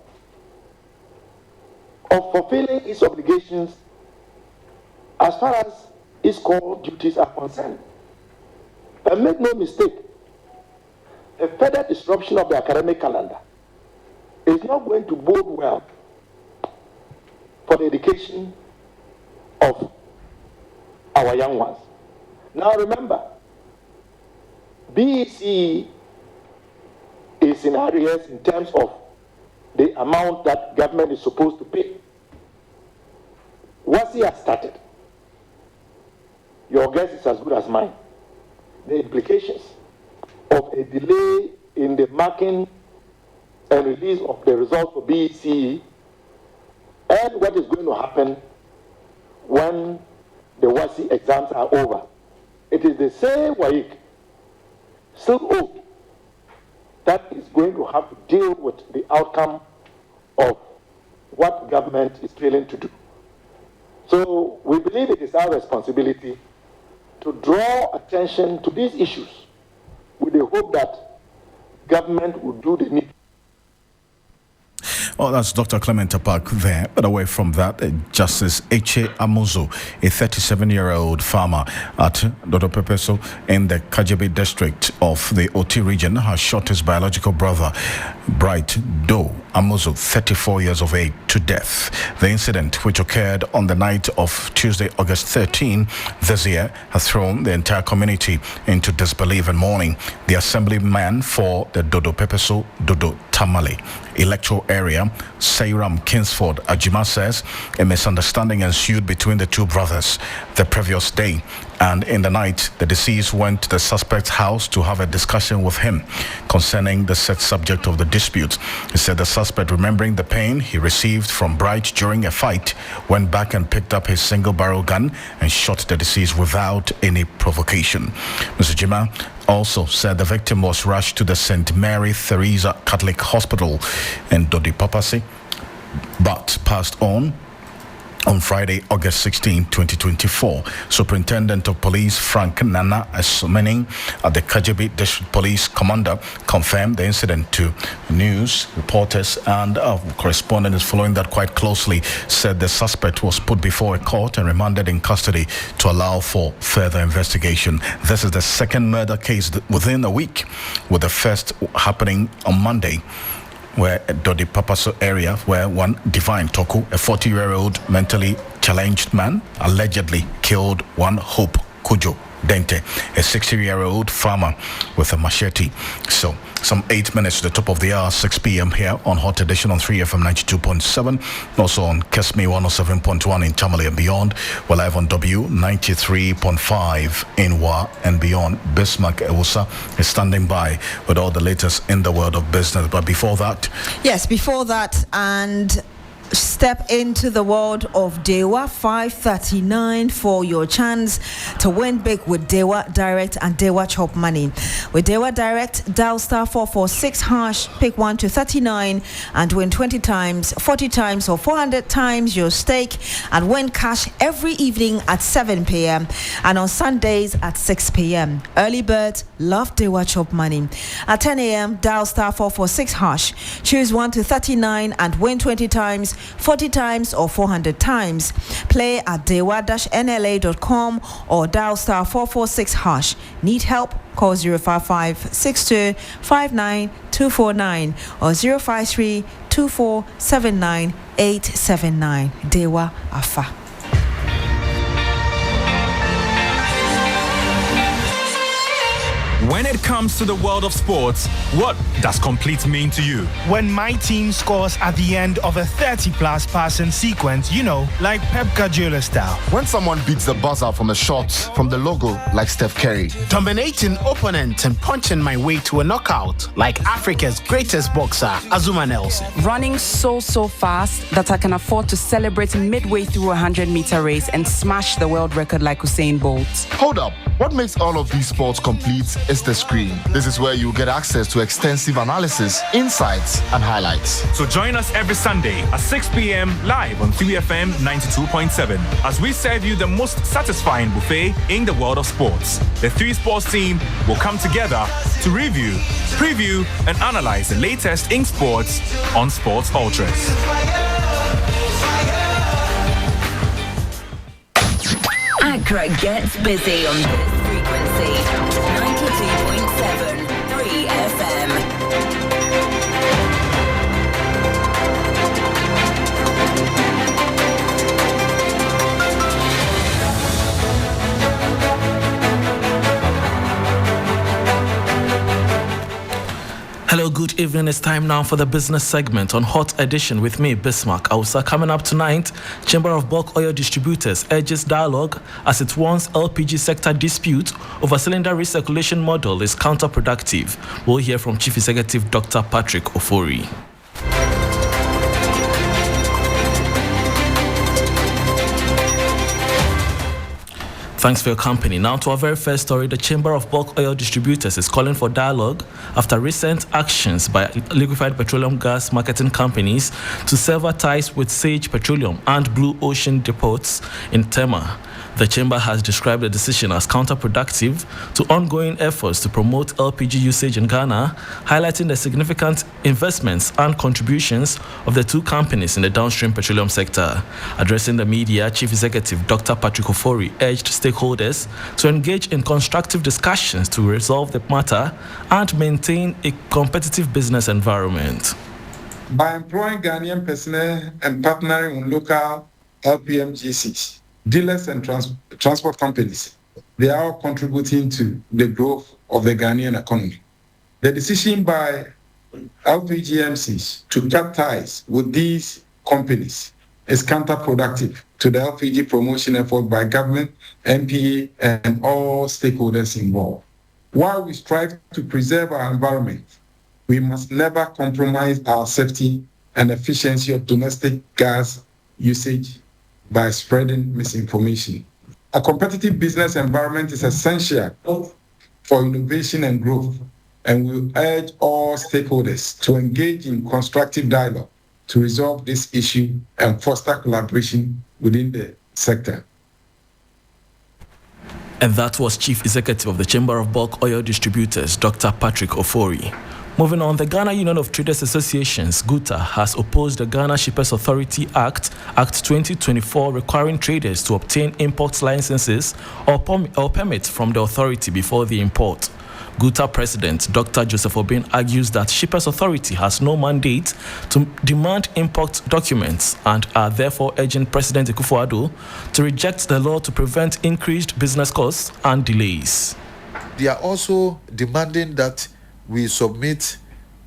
of fulfilling its obligations as far as its core duties are concerned. And make no mistake, a further disruption of the academic calendar is not going to bode well for the education of our young ones. Now remember, BEC is in arrears in terms of the amount that government is supposed to pay. WASI has started. Your guess is as good as mine. The implications of a delay in the marking and release of the results for BEC and what is going to happen when the WASI exams are over. It is the same WAEC, still that is going to have to deal with the outcome of what government is failing to do. So we believe it is our responsibility to draw attention to these issues with the hope that government will do the need. Oh, that's Dr. Clement Apak there. But away from that, Justice Eche Amuzu, a 37-year-old farmer at Dodo Pepeso in the Kajebi district of the Oti region, has shot his biological brother, Bright Doe Amuzu, 34 years of age, to death. The incident, which occurred on the night of Tuesday, August 13 this year, has thrown the entire community into disbelief and mourning. The assemblyman for the Dodo Pepeso, Dodo Tamale electoral area, Sairam Kingsford Ajima, says a misunderstanding ensued between the two brothers the previous day, and in the night the deceased went to the suspect's house to have a discussion with him concerning the said subject of the dispute. He said the suspect, remembering the pain he received from Bright during a fight, went back and picked up his single barrel gun and shot the deceased without any provocation. Mr. Jima also said the victim was rushed to the St. Mary Theresa Catholic Hospital in Dodi Papasi, but passed on Friday, August 16, 2024. Superintendent of Police Frank Nana Asomeni at the Kajebi District Police Commander confirmed the incident to news reporters, and correspondents following that quite closely said the suspect was put before a court and remanded in custody to allow for further investigation. This is the second murder case within a week, with the first happening on Monday, where Dodi Papaso area, where one Divine Toku, a 40-year-old mentally challenged man, allegedly killed one Hope Kujo Dente, a 60-year-old farmer, with a machete. So, some 8 minutes to the top of the hour, 6 p.m. here on Hot Edition on 3FM 92.7, also on Kesmi 107.1 in Tamale and beyond. We're live on W 93.5 in Wa and beyond. Bismarck Ewusa is standing by with all the latest in the world of business. But before that... Yes, before that, and... step into the world of Dewa 539 for your chance to win big with Dewa Direct and Dewa Chop Money. With Dewa Direct, dial star 446 hash, pick 1 to 39 and win 20 times, 40 times or 400 times your stake, and win cash every evening at 7 p.m. and on Sundays at 6 p.m. Early birds love Dewa Chop Money. At 10 a.m., dial star 446 hash, choose 1 to 39 and win 20 times, 40 times or 400 times. Play at dewa-nla.com or dial star 446 hash. Need help? Call 055-6259-249 or 053-2479-879. Dewa Afa. When it comes to the world of sports, what does complete mean to you? When my team scores at the end of a 30-plus passing sequence, you know, like Pep Guardiola style. When someone beats the buzzer from a shot from the logo, like Steph Curry. Dominating opponents and punching my way to a knockout, like Africa's greatest boxer, Azuma Nelson. Running so fast that I can afford to celebrate midway through a 100-meter race and smash the world record like Usain Bolt. Hold up. What makes all of these sports complete is the screen. This is where you get access to extensive analysis, insights, and highlights. So join us every Sunday at 6 p.m. live on 3FM 92.7 as we serve you the most satisfying buffet in the world of sports. The 3 Sports team will come together to review, preview, and analyze the latest in sports on Sports Ultras. Accra gets busy on this frequency. 92.7 3 FM. Hello, good evening. It's time now for the business segment on Hot Edition with me, Bismarck Ausa. Coming up tonight, Chamber of Bulk Oil Distributors urges dialogue as it warns LPG sector dispute over cylinder recirculation model is counterproductive. We'll hear from Chief Executive Dr. Patrick Ofori. Thanks for your company. Now to our very first story. The Chamber of Bulk Oil Distributors is calling for dialogue after recent actions by liquefied petroleum gas marketing companies to sever ties with Sage Petroleum and Blue Ocean depots in Tema. The Chamber has described the decision as counterproductive to ongoing efforts to promote LPG usage in Ghana, highlighting the significant investments and contributions of the two companies in the downstream petroleum sector. Addressing the media, Chief Executive Dr. Patrick Ofori urged stakeholders to engage in constructive discussions to resolve the matter and maintain a competitive business environment. By employing Ghanaian personnel and partnering with local LPMGCs, dealers and transport companies, they are all contributing to the growth of the Ghanaian economy. The decision by LPGMCs to cut ties with these companies is counterproductive to the LPG promotion effort by government, MPA, and all stakeholders involved. While we strive to preserve our environment, we must never compromise our safety and efficiency of domestic gas usage by spreading misinformation. A competitive business environment is essential for innovation and growth, and we urge all stakeholders to engage in constructive dialogue to resolve this issue and foster collaboration within the sector. And that was Chief Executive of the Chamber of Bulk Oil Distributors, Dr. Patrick Ofori. Moving on, the Ghana Union of Traders Associations, GUTA, has opposed the Ghana Shippers Authority Act 2024, requiring traders to obtain import licenses or permits from the authority before the import. GUTA President Dr. Joseph Obin argues that Shippers Authority has no mandate to demand import documents and are therefore urging President Akufo-Addo to reject the law to prevent increased business costs and delays. They are also demanding that we submit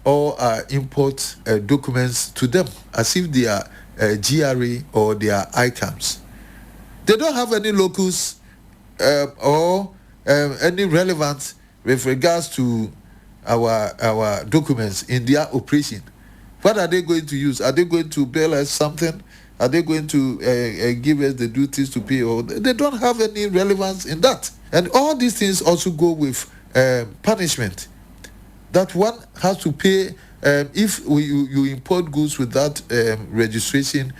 all our import documents to them as if they are GRA or they are ICAMs. They don't have any locus or any relevance with regards to our documents in their operation. What are they going to use? Are they going to bill us something? Are they going to give us the duties to pay? Or they don't have any relevance in that. And all these things also go with punishment. That one has to pay if you import goods without registration.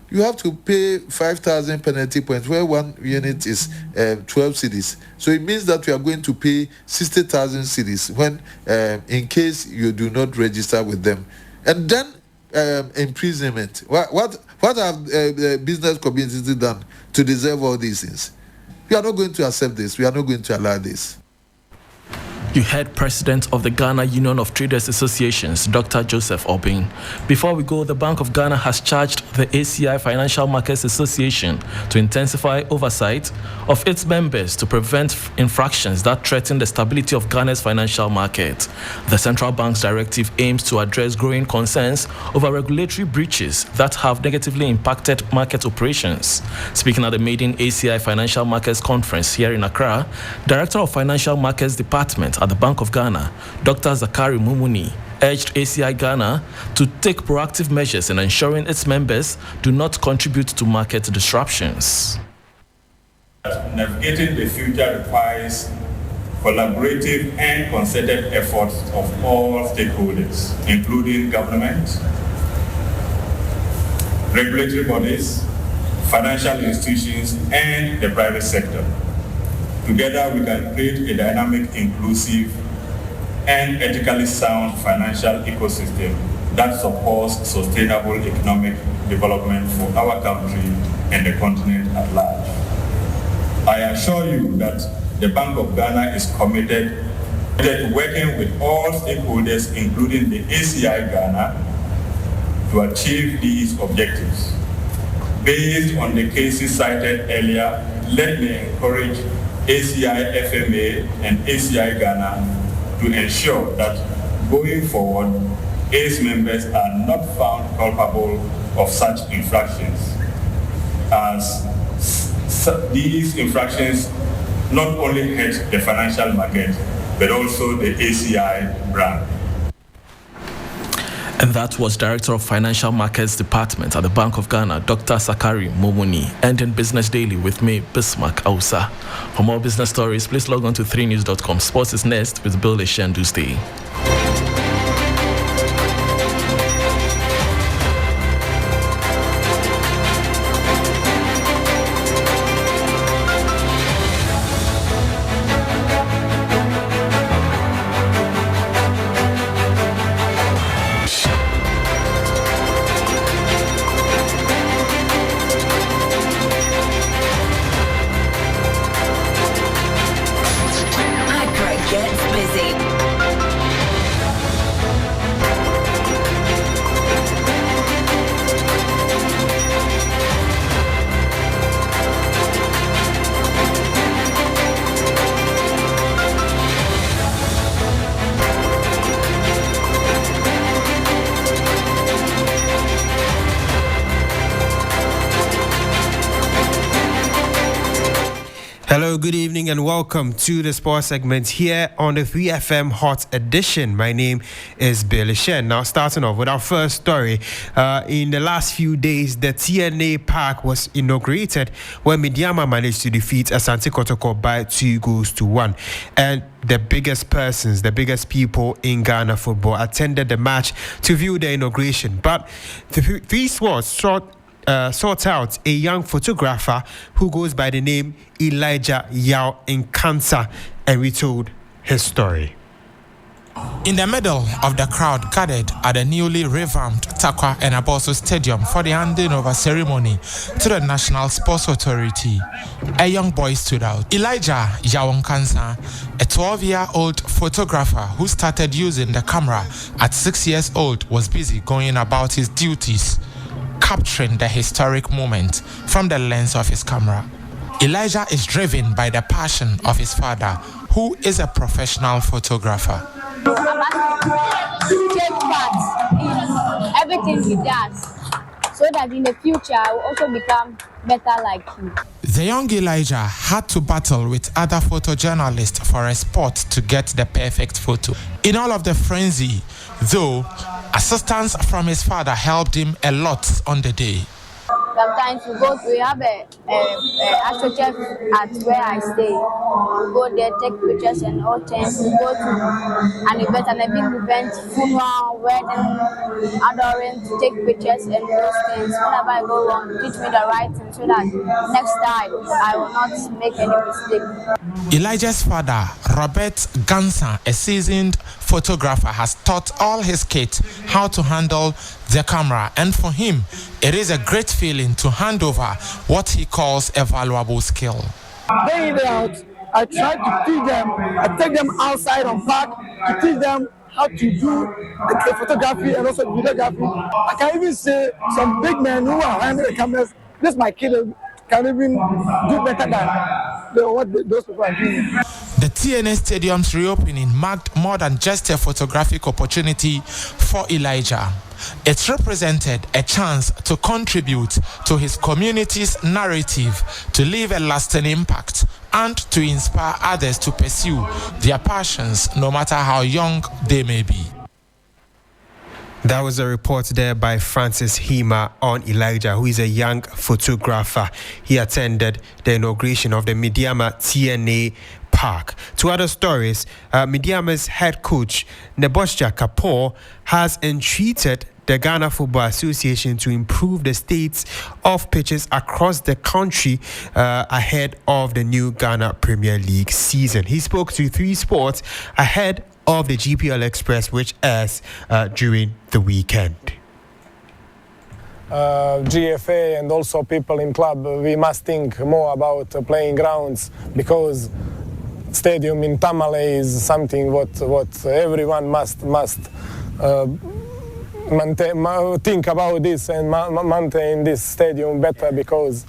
You have to pay 5,000 penalty points, where one unit is 12 cedis. So it means that you are going to pay 60,000 cedis when, in case you do not register with them, and then imprisonment. What have business communities done to deserve all these things? We are not going to accept this. We are not going to allow this. You heard President of the Ghana Union of Traders Associations, Dr. Joseph Obin. Before we go, the Bank of Ghana has charged the ACI Financial Markets Association to intensify oversight of its members to prevent infractions that threaten the stability of Ghana's financial market. The central bank's directive aims to address growing concerns over regulatory breaches that have negatively impacted market operations. Speaking at the maiden ACI Financial Markets Conference here in Accra, Director of Financial Markets Department at the Bank of Ghana, Dr. Zakari Mumuni, urged ACI Ghana to take proactive measures in ensuring its members do not contribute to market disruptions. Navigating the future requires collaborative and concerted efforts of all stakeholders, including government, regulatory bodies, financial institutions, and the private sector. Together, we can create a dynamic, inclusive, and ethically sound financial ecosystem that supports sustainable economic development for our country and the continent at large. I assure you that the Bank of Ghana is committed to working with all stakeholders, including the ACI Ghana, to achieve these objectives. Based on the cases cited earlier, let me encourage ACI FMA and ACI Ghana to ensure that going forward, ACE members are not found culpable of such infractions, as these infractions not only hurt the financial market, but also the ACI brand. And that was Director of Financial Markets Department at the Bank of Ghana, Dr. Sakari Momoni. Ending Business Daily with me, Bismarck Ausa. For more business stories, please log on to 3news.com. Sports is next with Bill Eshendusday. Hello, good evening and welcome to the sports segment here on the 3FM Hot Edition. My name is Bill Shen. Now, starting off with our first story. In the last few days, the TNA Park was inaugurated where Midiama managed to defeat Asante Kotoko by 2-1. And the biggest persons, the biggest people in Ghana football attended the match to view the inauguration. But the three sports sought out a young photographer who goes by the name Elijah Yao Nkansa, and we told his story. In the middle of the crowd gathered at the newly revamped Takwa and Aboso Stadium for the handing over ceremony to the National Sports Authority, a young boy stood out. Elijah Yao Nkansa, a 12-year-old photographer who started using the camera at 6 years old, was busy going about his duties, capturing the historic moment from the lens of his camera. Elijah is driven by the passion of his father, who is a professional photographer. To take part in everything he does, so that in the future I will also become better like him. The young Elijah had to battle with other photojournalists for a spot to get the perfect photo. In all of the frenzy, though, assistance from his father helped him a lot on the day. Sometimes we have a astro chef at where I stay. We go there, take pictures and all things. We go to an event, and a big event, funeral, wedding, adoring, to take pictures and those things. Whenever I go wrong, teach me the right thing so that next time I will not make any mistake. Elijah's father, Robert Gansa, a seasoned photographer, has taught all his kids how to handle the camera, and for him, it is a great feeling to hand over what he calls a valuable skill. Day in, day out, I try to teach them. I take them outside on park to teach them how to do the photography and also videography. I can even say some big men who are handling the cameras, this my kid can even do better than what those people are doing. The TNA Stadium's reopening marked more than just a photographic opportunity for Elijah. It represented a chance to contribute to his community's narrative, to leave a lasting impact, and to inspire others to pursue their passions, no matter how young they may be. That was a report there by Francis Hima on Elijah, who is a young photographer. He attended the inauguration of the Midiama TNA Park. To other stories, Midiama's head coach, Nebosja Kapoor, has entreated the Ghana Football Association to improve the states of pitches across the country ahead of the new Ghana Premier League season. He spoke to 3 Sports ahead of the GPL Express, which airs during the weekend. GFA and also people in club, we must think more about playing grounds, because stadium in Tamale is something what everyone must think about this and maintain this stadium better, because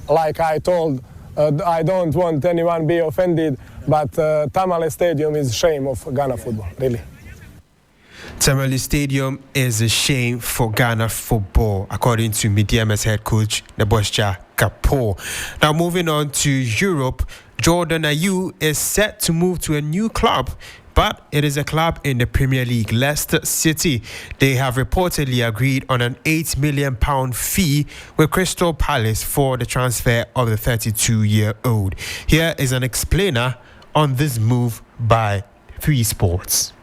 like I told, I don't want anyone be offended, but Tamale Stadium is a shame of Ghana football, really. Tamale Stadium is a shame for Ghana football, according to Mediama's head coach, Nebosja Kapoor. Now, moving on to Europe, Jordan Ayew is set to move to a new club, but it is a club in the Premier League, Leicester City. They have reportedly agreed on an £8 million fee with Crystal Palace for the transfer of the 32-year-old. Here is an explainer on this move by 3 Sports.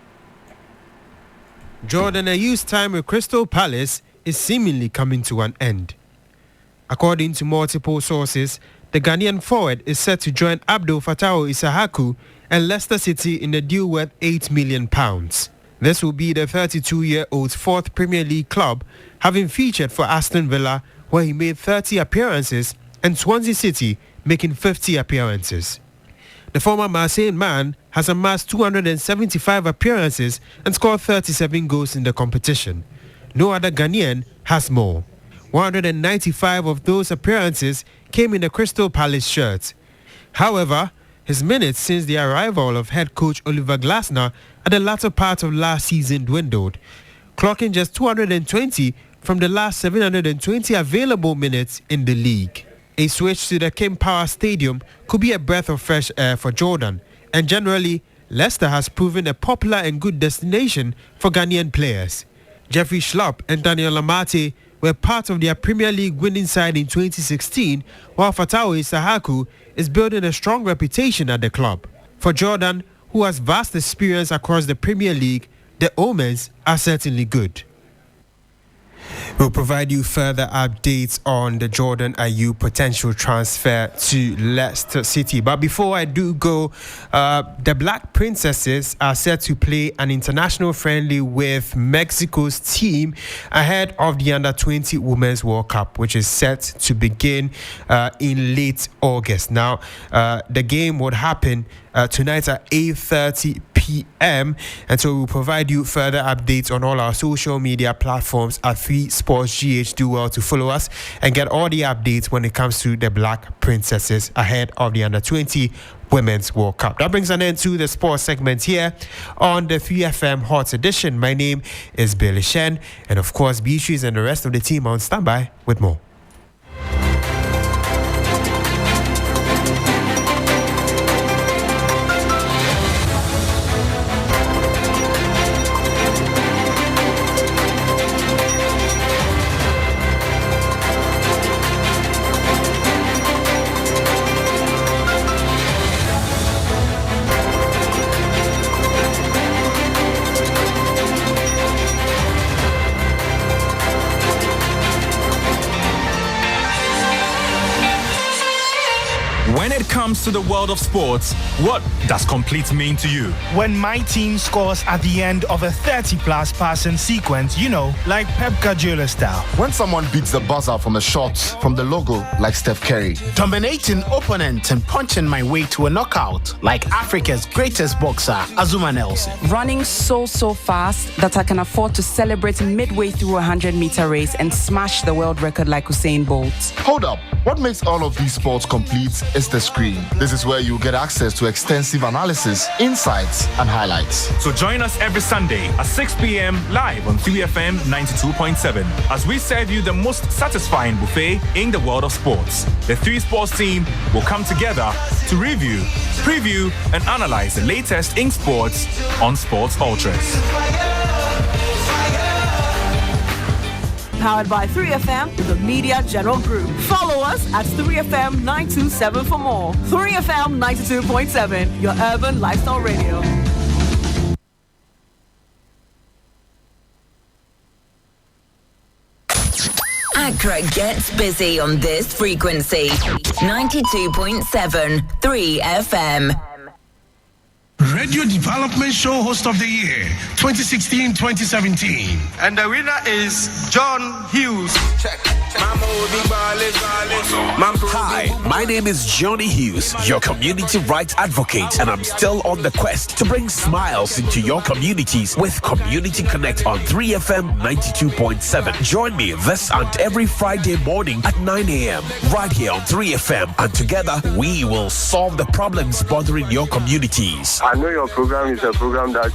Jordan Ayew's time with Crystal Palace is seemingly coming to an end. According to multiple sources, the Ghanaian forward is set to join Abdul Fattah Issahaku and Leicester City in a deal worth £8 million. This will be the 32-year-old's 4th Premier League club, having featured for Aston Villa, where he made 30 appearances, and Swansea City, making 50 appearances. The former Marseille man has amassed 275 appearances and scored 37 goals in the competition. No other Ghanaian has more. 195 of those appearances came in the Crystal Palace shirt. However, his minutes since the arrival of head coach Oliver Glasner at the latter part of last season dwindled, clocking just 220 from the last 720 available minutes in the league. A switch to the King Power Stadium could be a breath of fresh air for Jordan, and generally, Leicester has proven a popular and good destination for Ghanaian players. Jeffrey Schlupp and Daniel Lamate were part of their Premier League winning side in 2016, while Fattah Issahaku is building a strong reputation at the club. For Jordan, who has vast experience across the Premier League, the omens are certainly good. We'll provide you further updates on the Jordan Ayew potential transfer to Leicester City. But before I do go, the Black Princesses are set to play an international friendly with Mexico's team ahead of the Under-20 Women's World Cup, which is set to begin in late August. Now, the game would happen tonight at 8:30 p.m. and so we'll provide you further updates on all our social media platforms at 3 Sports GH. Do well to follow us and get all the updates when it comes to the Black Princesses ahead of the Under-20 Women's World Cup. That brings an end to the sports segment here on the 3FM Hot Edition. My name is Billy Shen, and of course Beatrice and the rest of the team are on standby with more. Comes to the world of sports, what does complete mean to you? When my team scores at the end of a 30-plus passing sequence, like Pep Guardiola style. When someone beats the buzzer from a shot from the logo like Steph Curry. Dominating opponents and punching my way to a knockout like Africa's greatest boxer, Azuma Nelson. Running so fast that I can afford to celebrate midway through a 100-meter race and smash the world record like Usain Bolt. Hold up. What makes all of these sports complete is the screen. This is where you get access to extensive analysis, insights, and highlights. So join us every Sunday at 6 p.m. live on 3FM 92.7 as we serve you the most satisfying buffet in the world of sports. The 3 Sports team will come together to review, preview, and analyze the latest in sports on Sports Ultras. Powered by 3FM, the Media General Group. Follow us at 3FM 927 for more. 3FM 92.7, your urban lifestyle radio. Accra gets busy on this frequency. 92.7, 3FM. Radio Development Show Host of the Year 2016-2017. And the winner is John Hughes. Hi, my name is Johnny Hughes, your community rights advocate, and I'm still on the quest to bring smiles into your communities with Community Connect on 3FM 92.7. Join me this and every Friday morning at 9 a.m. right here on 3FM, and together we will solve the problems bothering your communities. I know your program is a program that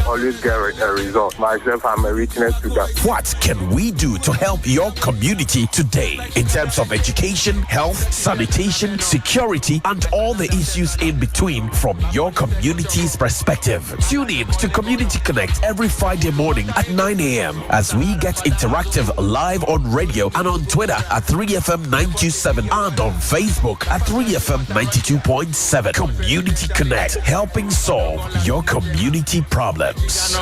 always get a result. Myself, I'm a witness to that. What can we do to help your community today in terms of education, health, sanitation, security, and all the issues in between from your community's perspective? Tune in to Community Connect every Friday morning at 9 a.m. as we get interactive live on radio and on Twitter at 3FM 927 and on Facebook at 3FM 92.7. Community Connect, helping solve your community problems.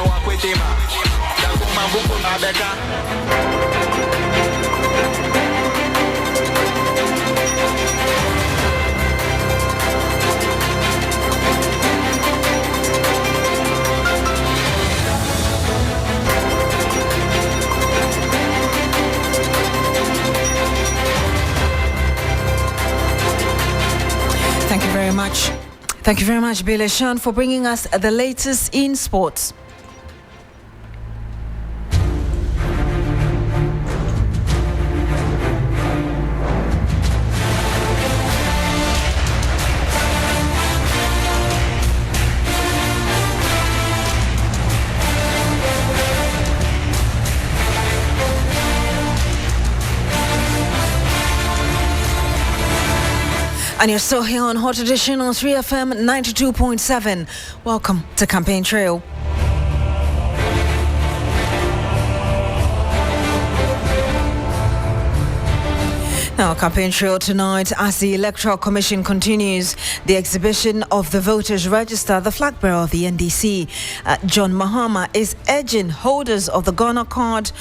Thank you very much. Thank you very much, Billy Shan, for bringing us the latest in sports. And you're still here on Hot Edition on 3FM 92.7. Welcome to Campaign Trail. Now, Campaign Trail tonight as the Electoral Commission continues the exhibition of the voters' register. The flag bearer of the NDC, John Mahama, is urging holders of the Ghana card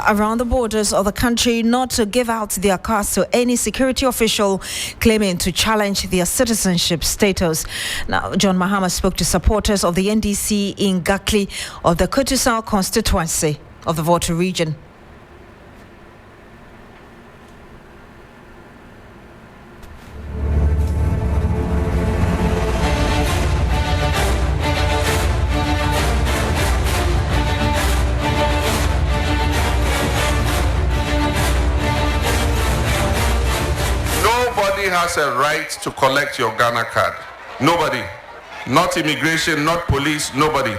around the borders of the country not to give out their cards to any security official claiming to challenge their citizenship status. Now, John Mahama spoke to supporters of the NDC in Gakli of the Kutusal constituency of the Volta region. Nobody has a right to collect your Ghana card. Nobody. Not immigration, not police, nobody.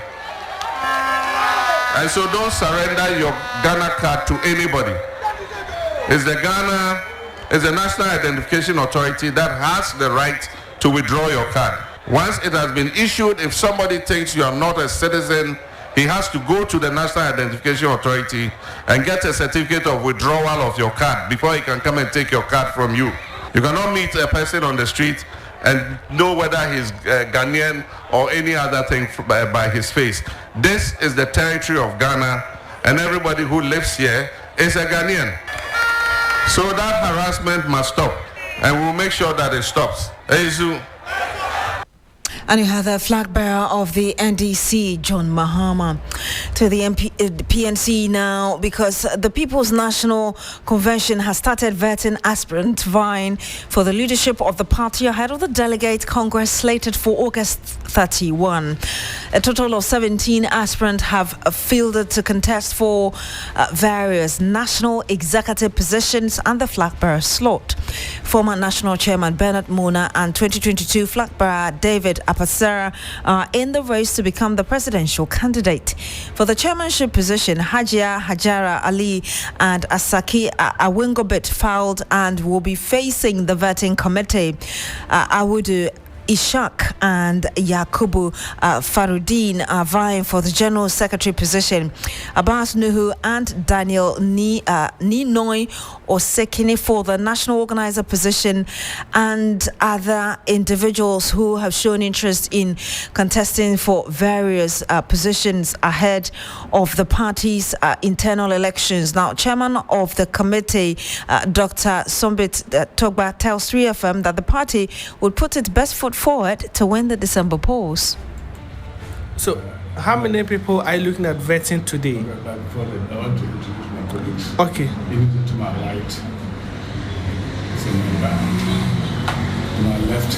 And so don't surrender your Ghana card to anybody. It's the National Identification Authority that has the right to withdraw your card. Once it has been issued, if somebody thinks you are not a citizen, he has to go to the National Identification Authority and get a certificate of withdrawal of your card before he can come and take your card from you. You cannot meet a person on the street and know whether he's Ghanaian or any other thing by his face. This is the territory of Ghana, and everybody who lives here is a Ghanaian. So that harassment must stop, and we'll make sure that it stops. Ezu. And you have the flag bearer of the NDC, John Mahama, to the PNC now, because the People's National Convention has started vetting aspirant vying for the leadership of the party ahead of the delegate congress slated for August 31. A total of 17 aspirants have fielded to contest for various national executive positions and the flag bearer slot. Former National Chairman Bernard Mona and 2022 flag bearer David Apasera are in the race to become the presidential candidate. For the chairmanship position, Hajia Hajara Ali and Asaki Awingobit filed and will be facing the vetting committee. Awudu Ishak and Yakubu Farudin are vying for the General Secretary position. Abbas Nuhu and Daniel Ninoy Osekini for the National Organizer position, and other individuals who have shown interest in contesting for various positions ahead of the party's internal elections. Now, Chairman of the committee, Dr. Sombit Togba, tells 3FM that the party would put its best foot forward to win the December polls. So, how many people are you looking at vetting today? I want to introduce my colleagues. Okay. Immediately to my right is a member. To my left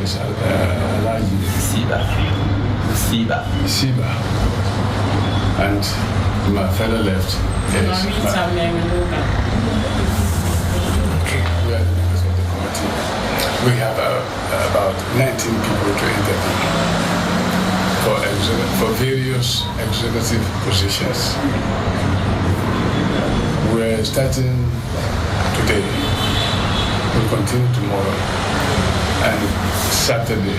is Alaji. Siba. And to my fellow left is Okay. We are the members of the committee. We have about 19 people to interview for various executive positions. We're starting today. We'll continue tomorrow and Saturday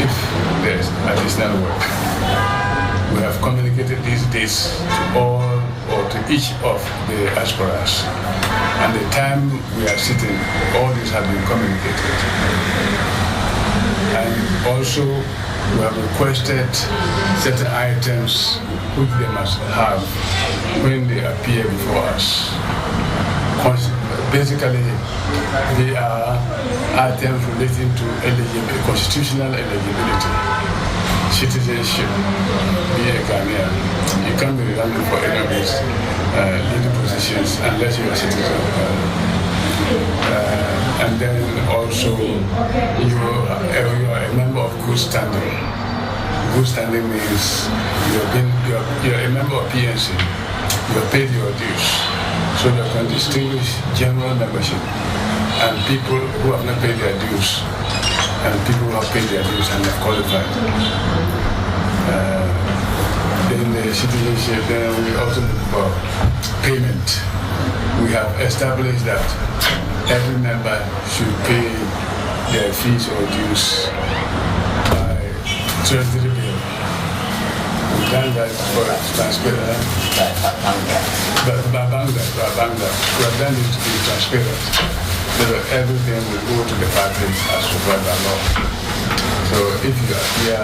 if there's additional work. We have communicated these dates to all or to each of the aspirants. And the time we are sitting, all this has been communicated. And also, we have requested certain items which they must have when they appear before us. Basically, they are items relating to constitutional eligibility, citizenship, be a Ghanaian. You can't be running for any of these leading positions unless you're a citizen. And then also you are a member of good standing. Good standing means you're a member of PNC. You have paid your dues. So you can distinguish general membership and people who have not paid their dues and people who have paid their dues and have qualified. Then the citizenship, then we also look for payment. We have established that every member should pay their fees or dues by Treasury bill. We've done that for transparent. By Bangla. We have done it to be transparent. So that everything will go to the party as required by law. So if you appear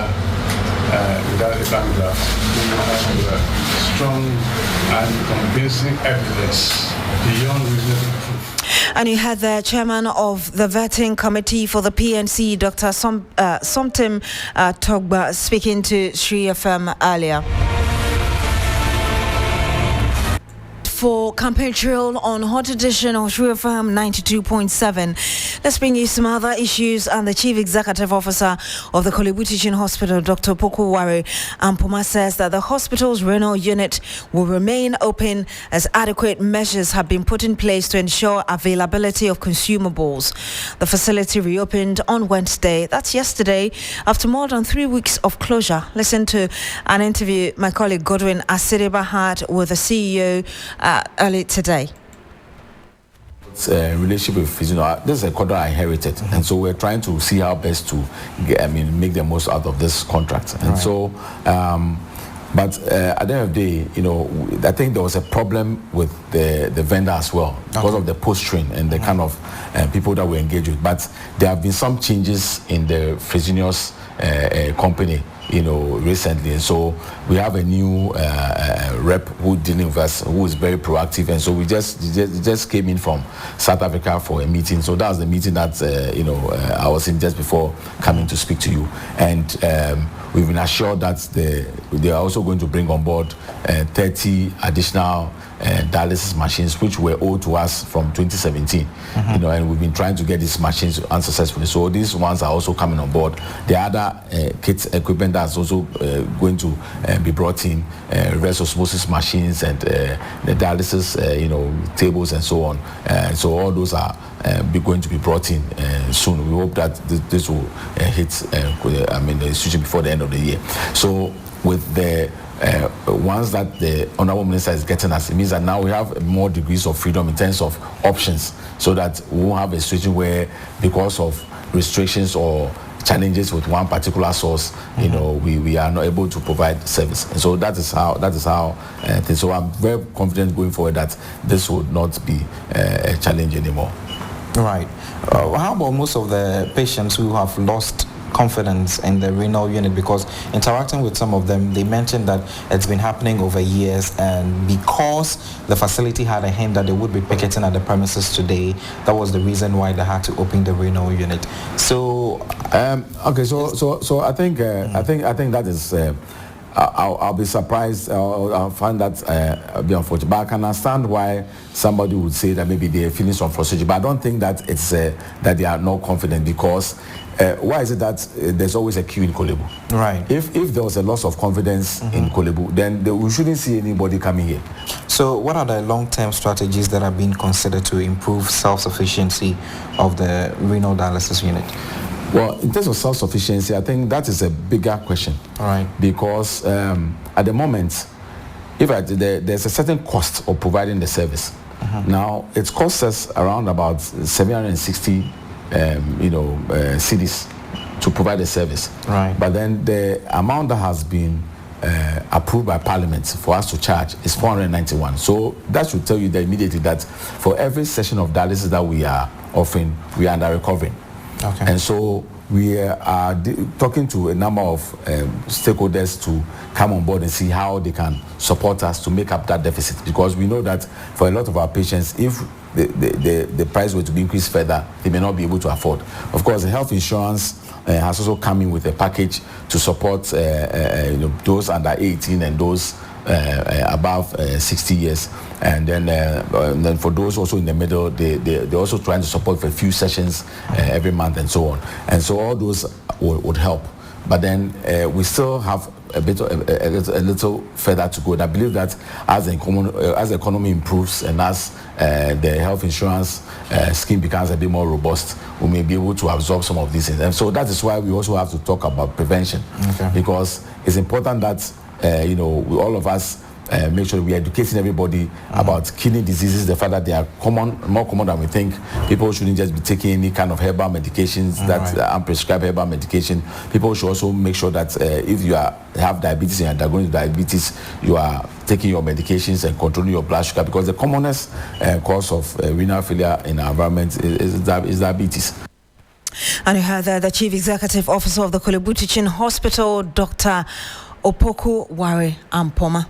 without a Bangla, you will have strong and convincing evidence beyond reasonable proof. And you had the chairman of the vetting committee for the PNC, Dr. Somtim Togba, speaking to Sri FM earlier. For campaign trail on Hot Edition of Sri FM 92.7. Let's bring you some other issues. And the Chief Executive Officer of the Korle Bu Teaching Hospital, Dr. Pokuware Ampoma, says that the hospital's renal unit will remain open as adequate measures have been put in place to ensure availability of consumables. The facility reopened on Wednesday, that's yesterday, after more than 3 weeks of closure. Listen to an interview my colleague Godwin Asiriba had with the CEO early today. Relationship with physio. This is a contract I inherited, and so we're trying to see how best to make the most out of this contract. And right. So, but at the end of the day, I think there was a problem with the vendor as well because of the post-train and the kind of people that we engage with. But there have been some changes in the Fresenius company, recently, and so we have a new rep who dealing with us, who is very proactive, and so we just came in from South Africa for a meeting. So that was the meeting that I was in just before coming to speak to you, and we've been assured that they are also going to bring on board 30 additional dialysis machines which were owed to us from 2017, and we've been trying to get these machines unsuccessfully. So these ones are also coming on board. The other kit equipment that's also going to be brought in, reverse osmosis machines and the dialysis, tables and so on. So all those are going to be brought in soon. We hope that this will hit the institution before the end of the year. So with the ones that the Honorable Minister is getting us, it means that now we have more degrees of freedom in terms of options, so that we won't have a situation where, because of restrictions or challenges with one particular source, we are not able to provide service. And so that is how so I'm very confident going forward that this would not be a challenge anymore. Right. How about most of the patients who have lost confidence in the renal unit? Because interacting with some of them, they mentioned that it's been happening over years, and because the facility had a hint that they would be picketing at the premises today, that was the reason why they had to open the renal unit. So okay, so I think that is I'll be surprised. I'll find that a bit unfortunate. But I can understand why somebody would say that maybe they're feeling some frustration. But I don't think that it's that they are not confident, because why is it that there's always a queue in Kolebu? Right. If there was a loss of confidence in Kolebu, then we shouldn't see anybody coming here. So what are the long-term strategies that are being considered to improve self-sufficiency of the renal dialysis unit? Well, in terms of self-sufficiency, I think that is a bigger question. All right. Because at the moment, there's a certain cost of providing the service. Now, it costs us around about 760 cedis to provide the service. Right. But then the amount that has been approved by Parliament for us to charge is 491. So that should tell you that immediately that for every session of dialysis that we are offering, we are under recovering. Okay. And so we are talking to a number of stakeholders to come on board and see how they can support us to make up that deficit, because we know that for a lot of our patients, if the price were to be increased further, they may not be able to afford. Of course, the health insurance has also come in with a package to support those under 18 and those above 60 years, and then for those also in the middle, they're also trying to support for a few sessions every month and so on. And so all those would help. But then we still have a little further to go. And I believe that as the economy improves and as the health insurance scheme becomes a bit more robust, we may be able to absorb some of these things. And so that is why we also have to talk about prevention, because it's important that all of us make sure we are educating everybody about kidney diseases, the fact that they are more common than we think. People shouldn't just be taking any kind of herbal medications that are prescribed herbal medication. People should also make sure that if you have diabetes and you're undergoing diabetes, you are taking your medications and controlling your blood sugar, because the commonest cause of renal failure in our environment is diabetes. And you heard the Chief Executive Officer of the Kolebu Teaching Hospital, Dr. Opoku Ware Ampoma.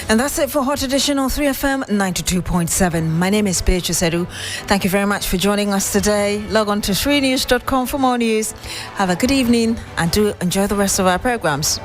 And that's it for Hot Edition on 3FM 92.7. My name is Beatrice. Thank you very much for joining us today. Log on to 3news.com for more news. Have a good evening and do enjoy the rest of our programs.